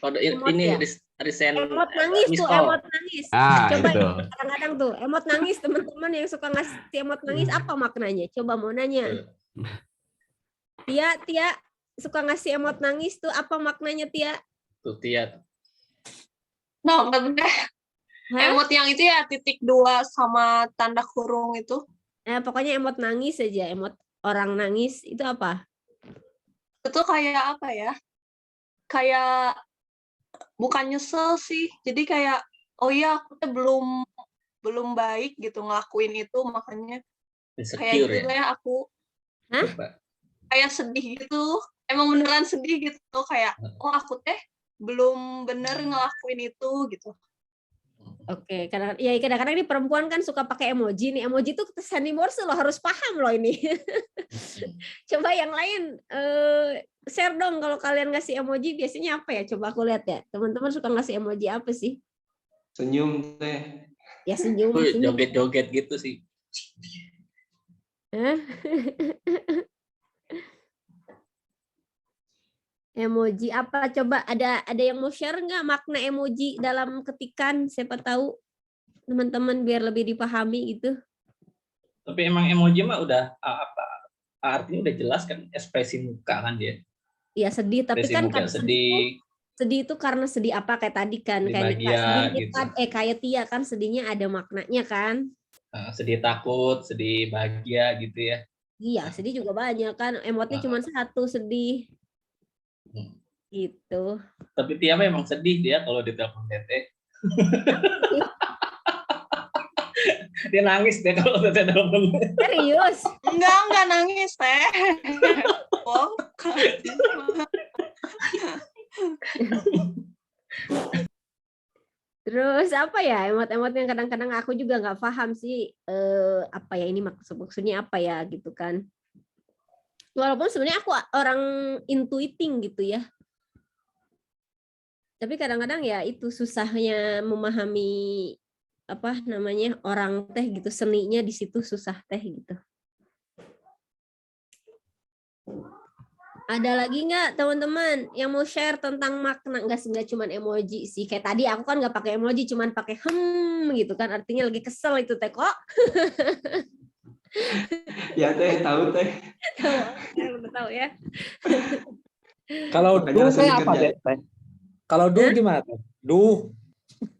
Kalau ini resign emot nangis tuh, emot nangis. Coba itu. kadang-kadang tuh emot nangis, teman-teman yang suka ngasih emot nangis apa maknanya? Coba mau nanya. Tia suka ngasih emot nangis tuh apa maknanya Tia? Tuh Tia. No, emot yang itu ya 2 sama tanda kurung itu. Pokoknya emot nangis aja, emot orang nangis itu apa? Itu kayak apa ya? Kayak bukan nyesel sih. Jadi kayak oh iya aku tuh belum baik gitu ngelakuin itu, makanya kayak Insecure gitu ya. ya aku Apa? kayak sedih gitu. Emang beneran sedih gitu, kayak oh aku teh belum bener ngelakuin itu gitu. Oke, kadang-kadang ini perempuan kan suka pakai emoji nih. Emoji itu sandi Morse loh, harus paham loh ini. Coba yang lain share dong kalau kalian ngasih emoji biasanya apa ya? Coba aku lihat ya. Teman-teman suka ngasih emoji apa sih? Senyum teh. Ya senyum. Joget-joget gitu sih. Emoji apa? Coba ada yang mau share nggak makna emoji dalam ketikan? Siapa tahu teman-teman biar lebih dipahami gitu. Tapi emang emoji mah udah apa artinya udah jelas kan, ekspresi muka kan dia. Iya sedih, tapi Ekspresi kan muka sedih itu karena sedih apa kayak tadi kan, sedih kayak bahagia sedih gitu. kayak Tia kan sedihnya ada maknanya kan. Sedih takut, sedih bahagia gitu ya. Iya, sedih juga banyak kan, emotnya cuma satu, sedih. Gitu. Tapi Tia memang sedih dia kalau ditelepon Tete. Dia nangis deh kalau Tete telepon. Serius? Enggak nangis teh. Oh, terus apa ya emot-emot yang kadang-kadang aku juga nggak paham sih apa ya ini maksudnya apa ya gitu kan. Walaupun sebenarnya aku orang intuiting gitu ya. Tapi kadang-kadang ya itu susahnya memahami apa namanya orang teh gitu, seninya di situ susah teh gitu. Ada lagi nggak teman-teman yang mau share tentang makna? Nggak cuma emoji sih. Kayak tadi aku kan nggak pakai emoji, cuman pakai gitu kan. Artinya lagi kesel itu teh kok. Ya teh, tahu teh. Udah tahu ya. Kalau duh teh apa teh? Kalau duh gimana teh? Duh.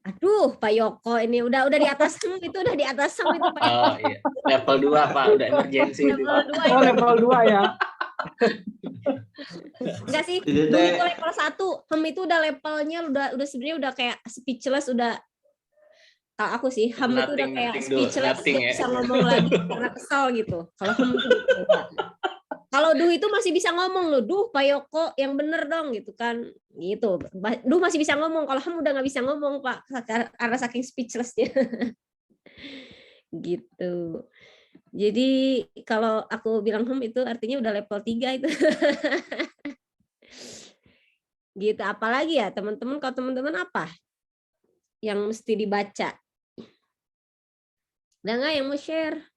Aduh, Pak Yoko ini udah di atas itu udah di atas itu Pak. Oh iya, level 2 Pak, udah emergency itu. Level 2. Oh, level 2 ya. Enggak sih, itu level 1. Itu udah levelnya udah sebenarnya udah kayak speechless udah. Kalau aku sih itu udah kayak speechless, bisa ngomong lagi karena kesal gitu. Kalau itu gitu. Kalau duh itu masih bisa ngomong loh, duh Pak Yoko yang bener dong gitu kan, gitu. Duh masih bisa ngomong, kalau udah nggak bisa ngomong Pak karena saking speechlessnya. Gitu. Jadi kalau aku bilang itu artinya udah level 3 itu. Gitu. Apalagi ya teman-teman, kalau teman-teman apa yang mesti dibaca? Ada nggak yang mau share?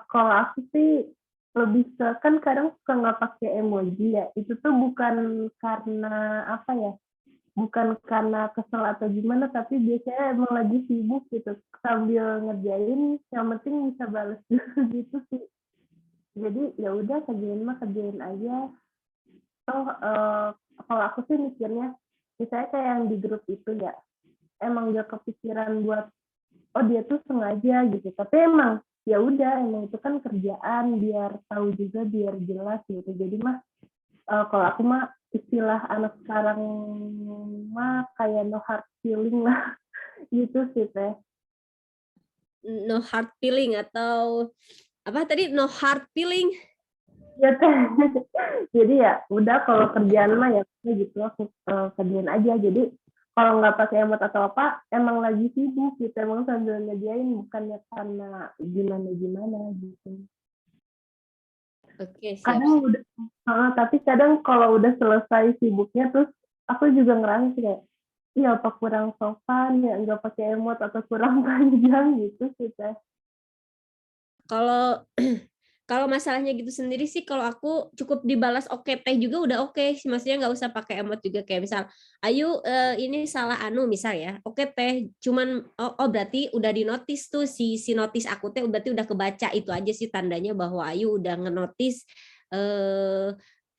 Kalau aku sih lebih ke, kan kadang suka nggak pakai emoji ya, itu tuh bukan karena apa ya, bukan karena kesel atau gimana, tapi biasanya emang lagi sibuk gitu sambil ngerjain, yang penting bisa balas dulu gitu sih. Jadi ya udah kerjain aja. Kalau aku sih mikirnya, misalnya kayak yang di grup itu ya, emang gak kepikiran buat oh dia tuh sengaja gitu, tapi emang ya udah emang itu kan kerjaan, biar tahu juga, biar jelas gitu. Jadi mah kalau aku mah istilah anak sekarang mah kayak no hard feeling lah gitu sih teh. No hard feeling atau apa tadi, no hard feeling? Ya teh. Jadi ya udah kalau kerjaan mah ya gitu aku kerjain aja. Jadi kalau nggak pakai emot atau apa, emang lagi sibuk gitu, emang sambil ngerjain, bukannya karena gimana gitu. Oke, siap. Kadang udah, tapi kadang kalau udah selesai sibuknya, terus aku juga ngerasa kayak, iya apa kurang sopan ya, nggak pakai emot atau kurang panjang gitu sih teh. Kalau masalahnya gitu sendiri sih, kalau aku cukup dibalas oke teh juga udah oke. Maksudnya nggak usah pakai emot juga, kayak misal Ayu ini salah misal ya, oke teh, cuman berarti udah dinotis tuh si notis aku teh berarti udah kebaca, itu aja sih tandanya bahwa Ayu udah ngenotis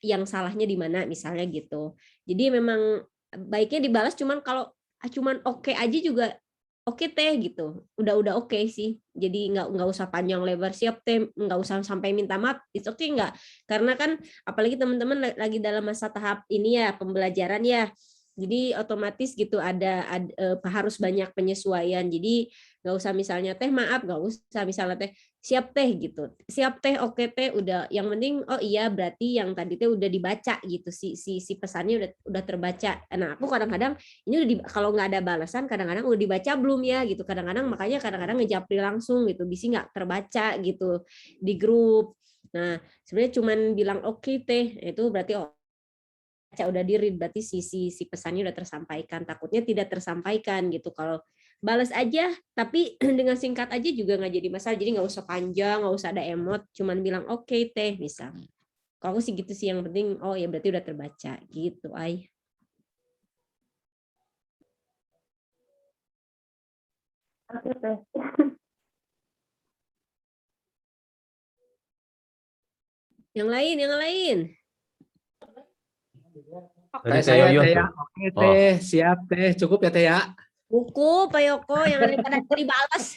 yang salahnya di mana misalnya gitu. Jadi memang baiknya dibalas, cuman kalau cuman oke aja juga oke teh gitu, udah oke sih. Jadi nggak usah panjang lebar, siap teh, nggak usah sampai minta maaf, it's okay nggak? Karena kan apalagi teman-teman lagi dalam masa tahap ini ya, pembelajaran ya. Jadi otomatis gitu ada harus banyak penyesuaian. Jadi nggak usah misalnya teh maaf, nggak usah misalnya teh siap teh gitu, siap teh oke teh udah. Yang penting oh iya berarti yang tadi teh udah dibaca gitu, si pesannya udah terbaca. Nah aku kadang-kadang ini kalau nggak ada balasan kadang-kadang udah dibaca belum ya gitu. Kadang-kadang makanya kadang-kadang ngejapri langsung gitu, bisa nggak terbaca gitu di grup. Nah sebenarnya cuman bilang oke teh itu berarti udah di-read, berarti si pesannya udah tersampaikan. Takutnya tidak tersampaikan gitu. Kalau balas aja tapi dengan singkat aja juga nggak jadi masalah. Jadi nggak usah panjang, nggak usah ada emot, cuman bilang oke teh misal. Kalau aku sih gitu sih, yang penting oh ya berarti udah terbaca gitu ay. Oke teh. Yang lain. Teh saya teh ya. Oke teh, siap teh. Cukup ya teh ya. Buku Pak Yoko yang daripada dibalas.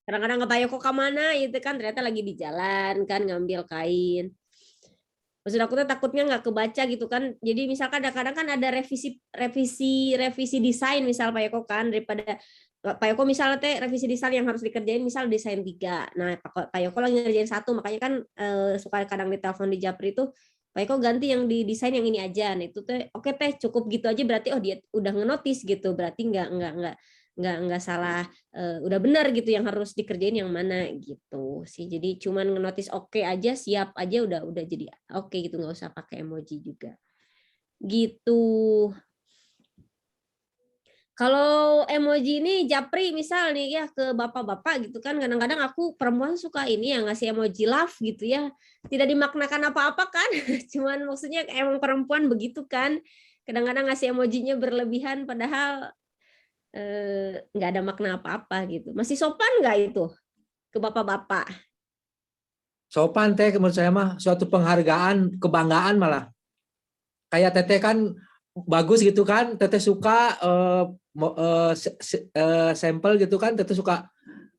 Kadang-kadang ke Pak Yoko kemana itu kan ternyata lagi di jalan kan ngambil kain. Maksud aku tuh takutnya nggak kebaca gitu kan. Jadi misalkan kadang-kadang kan ada revisi desain misal Pak Yoko kan, daripada Pak Yoko misalnya teh revisi desain yang harus dikerjain misal desain 3. Nah Pak Yoko lagi ngerjain 1, makanya kan suka kadang ditelepon di Japri itu Pak Eko ganti yang di desain yang ini aja. Nah itu teh oke teh cukup gitu aja berarti oh dia udah ngenotis gitu. Berarti nggak salah, udah benar gitu yang harus dikerjain yang mana gitu sih. Jadi cuman ngenotis oke aja, siap aja udah jadi oke gitu, nggak usah pakai emoji juga. Gitu. Kalau emoji ini Japri misal nih ya ke bapak-bapak gitu kan, kadang-kadang aku perempuan suka ini ya ngasih emoji love gitu ya, tidak dimaknakan apa-apa kan, cuman maksudnya emang perempuan begitu kan, kadang-kadang ngasih emojinya berlebihan padahal nggak ada makna apa-apa gitu. Masih sopan nggak itu ke bapak-bapak? Sopan teh menurut saya mah suatu penghargaan, kebanggaan malah. Kayak Teteh kan bagus gitu kan, Teteh suka sampel gitu kan, Teteh suka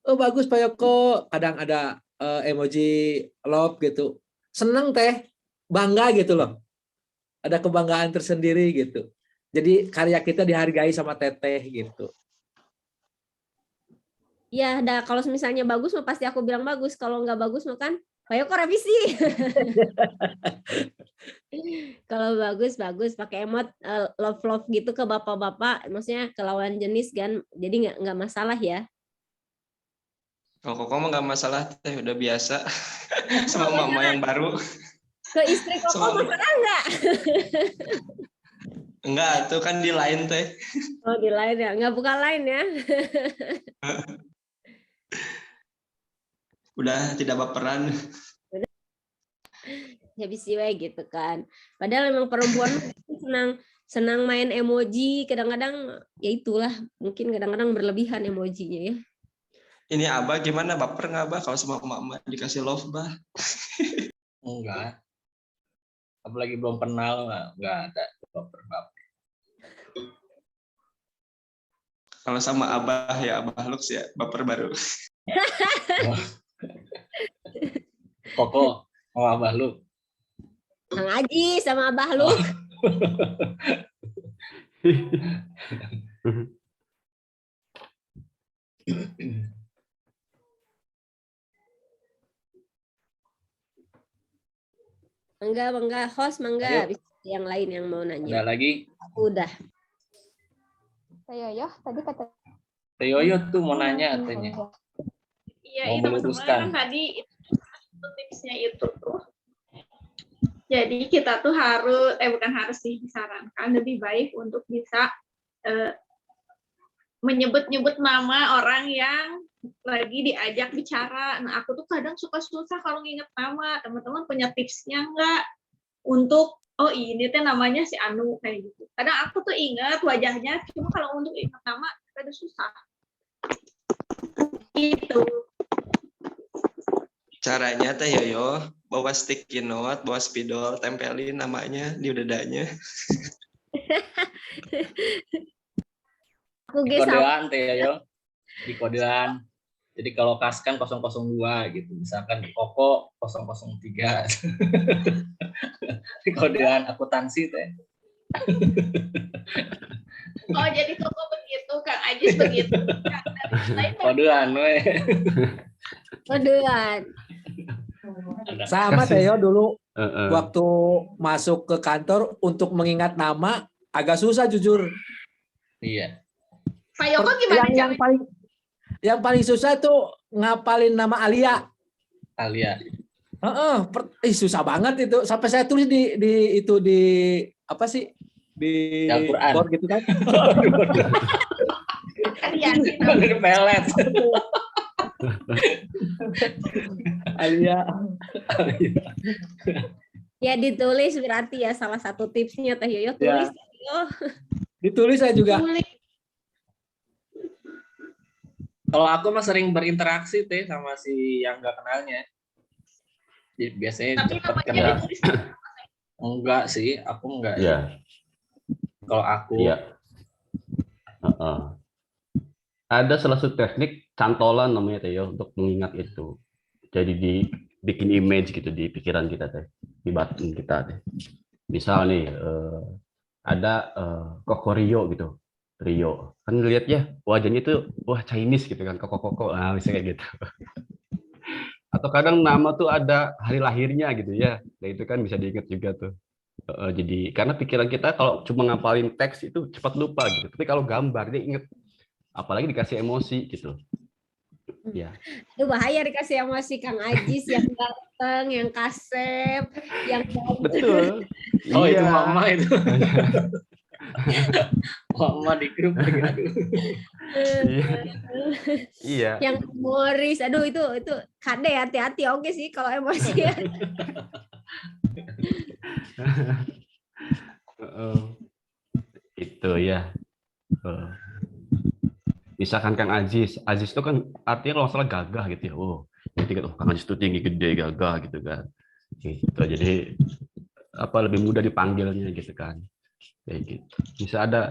bagus Pak Yoko, kadang ada emoji love gitu, seneng teh, bangga gitu loh, ada kebanggaan tersendiri gitu, jadi karya kita dihargai sama Teteh gitu. Ya, kalau misalnya bagus mah pasti aku bilang bagus, kalau nggak bagus mah kan Pak Yoko revisi. Kalau bagus pakai emot love gitu ke bapak-bapak, maksudnya ke lawan jenis kan, jadi nggak masalah ya. Kalau Koko mah nggak masalah teh, udah biasa sama mama yang baru. Ke istri Koko masalah nggak? Enggak, itu kan di line teh. Oh di line ya, nggak buka line ya. Udah tidak baperan. Habis gitu kan. Padahal memang perempuan senang main emoji, kadang-kadang ya itulah, mungkin kadang-kadang berlebihan emojinya ya. Ini Abah gimana, baper nggak Abah kalau sama mama dikasih love bah? Enggak. Apalagi belum kenal, nggak ada baper-baper. Kalau sama Abah ya Abah Lux ya baper baru. Koko sama Abah lu. Kang Aji sama Abah lu. Enggak, host enggak. Yang lain yang mau nanya. Ada lagi? Udah. Teh Yoyo tadi kata. Teh Yoyo tuh mau nanya katanya. Iya, itu sebenarnya kan tadi itu tipsnya itu tuh. Jadi kita tuh harus, bukan harus sih, disarankan lebih baik untuk bisa menyebut-nyebut nama orang yang lagi diajak bicara. Nah, aku tuh kadang suka susah kalau nginget nama. Teman-teman punya tipsnya nggak untuk, oh ini teh namanya si Anu kayak gitu. Kadang aku tuh ingat wajahnya, cuma kalau untuk ingat nama kadang susah. Gitu. Caranya teh Yoyo, bawa sticky note, bawa spidol, tempelin namanya di dadanya. Aku Di ge sama. kodean teh ya, yo. Di kodean. Jadi kalau kaskan 002 gitu, misalkan Koko 003. Di kodean akuntansi teh. Oh, jadi Koko begitu, Kang Ajis begitu. Kodean we. Kodean. Sama teh yo dulu Heeh. waktu masuk ke kantor untuk mengingat nama agak susah jujur. Iya. Pak Yoko gimana Yang paling susah tuh ngapalin nama Alia. Alia. Susah banget itu. Sampai saya tulis di apa sih? Di Al-Quran. board gitu kan. Di pelet. Alia. Ya ditulis berarti ya salah satu tipsnya Teh Yoyo tulis. Ya. Ditulis saya juga. Kalau aku mah sering berinteraksi teh sama si yang nggak kenalnya. Jadi biasanya Tapi cepet namanya kenal. ditulis. Enggak sih, aku enggak. Iya. Kalau aku Iya. Ada salah satu teknik cantolan namanya teh ya untuk mengingat itu. Jadi dibikin image gitu di pikiran kita teh, di batin kita teh. Misal nih ada Koko Rio gitu. Rio kan lihat ya wajahnya itu wah Chinese gitu kan, Koko misalnya kayak gitu. Atau kadang nama tuh ada hari lahirnya gitu ya, nah itu kan bisa diingat juga tuh. Jadi karena pikiran kita kalau cuma ngapalin teks itu cepat lupa gitu, tapi kalau gambar dia inget, apalagi dikasih emosi gitu. Ya. Itu bahaya dikasih emosi Kang Ajis yang ganteng, yang kasep, yang betul. Oh iya. itu mama itu. Mama di grup lagi. Iya. Yang humoris, aduh itu kade hati-hati oke sih kalau emosi. Itu ya. Misalkan Kang Ajis itu kan artinya kalau salah gagah gitu ya. Oh, jadi Kang Ajis itu tinggi gede gagah gitu kan. Gitu. Jadi lebih mudah dipanggilnya gitu kan. Kayak gitu. Bisa ada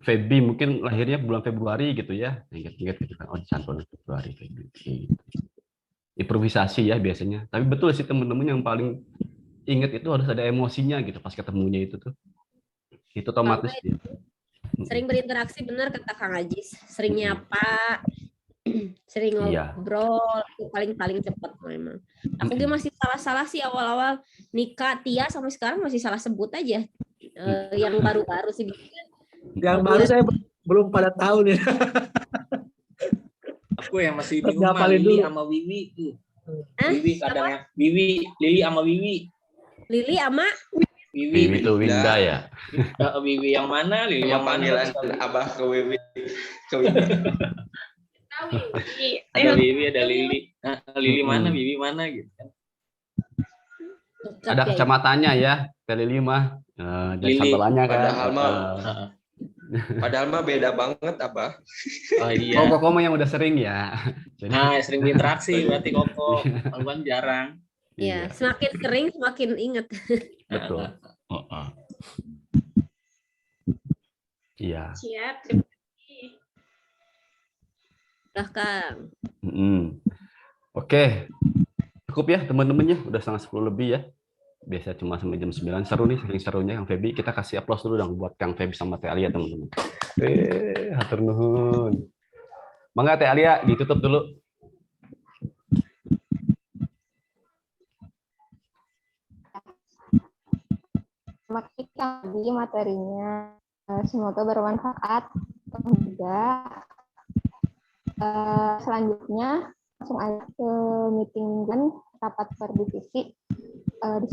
Feby mungkin lahirnya bulan Februari gitu ya. Ingat-ingat gitu kan. Oh, di bulan Februari kayak gitu. Improvisasi ya biasanya. Tapi betul sih teman-teman yang paling ingat itu harus ada emosinya gitu pas ketemunya itu tuh. Itu otomatis ya. Sering berinteraksi benar kata Kang Ajis, sering nyapa, sering ngobrol, itu paling cepat memang. Aku juga masih salah-salah sih awal-awal nikah Tia sampai sekarang masih salah sebut aja. Yang baru-baru sih. Yang baru saya belum pada tahu nih. Aku yang masih bingung Lili sama Wiwi tuh. Wiwi kadang ya. Lili sama Wiwi. Lili sama Wiwi itu Winda ya. Wiwi yang mana? Lili yang panggilan Abah ke Wiwi. Ke Wiwi. Ada Wiwi, ada Lili. Nah, Lili mana? Wiwi mana gitu kan. Ada kacamatanya ya, ke Lili mah. Dan sampelannya kan. Padahal mah beda banget Abah. Oh iya. Koko mah yang udah sering ya. Nah, sering berinteraksi berarti Koko. Alwan jarang. Ya, semakin sering semakin ingat. Betul. Iya. Siap, terima kasih. Udah Kang. Oke. Cukup ya teman-temannya, udah 9:30 lebih ya. Biasa cuma sampai jam 9. Seru nih, saking serunya Kang Feby. Kita kasih aplaus dulu dong buat Kang Feby sama Teh Alia teman-teman. Hatur nuhun. Mangga Teh Alia ditutup dulu. Terima kasih Kang Adi materinya. Semoga bermanfaat. Juga selanjutnya langsung aja ke meeting dan rapat per divisi.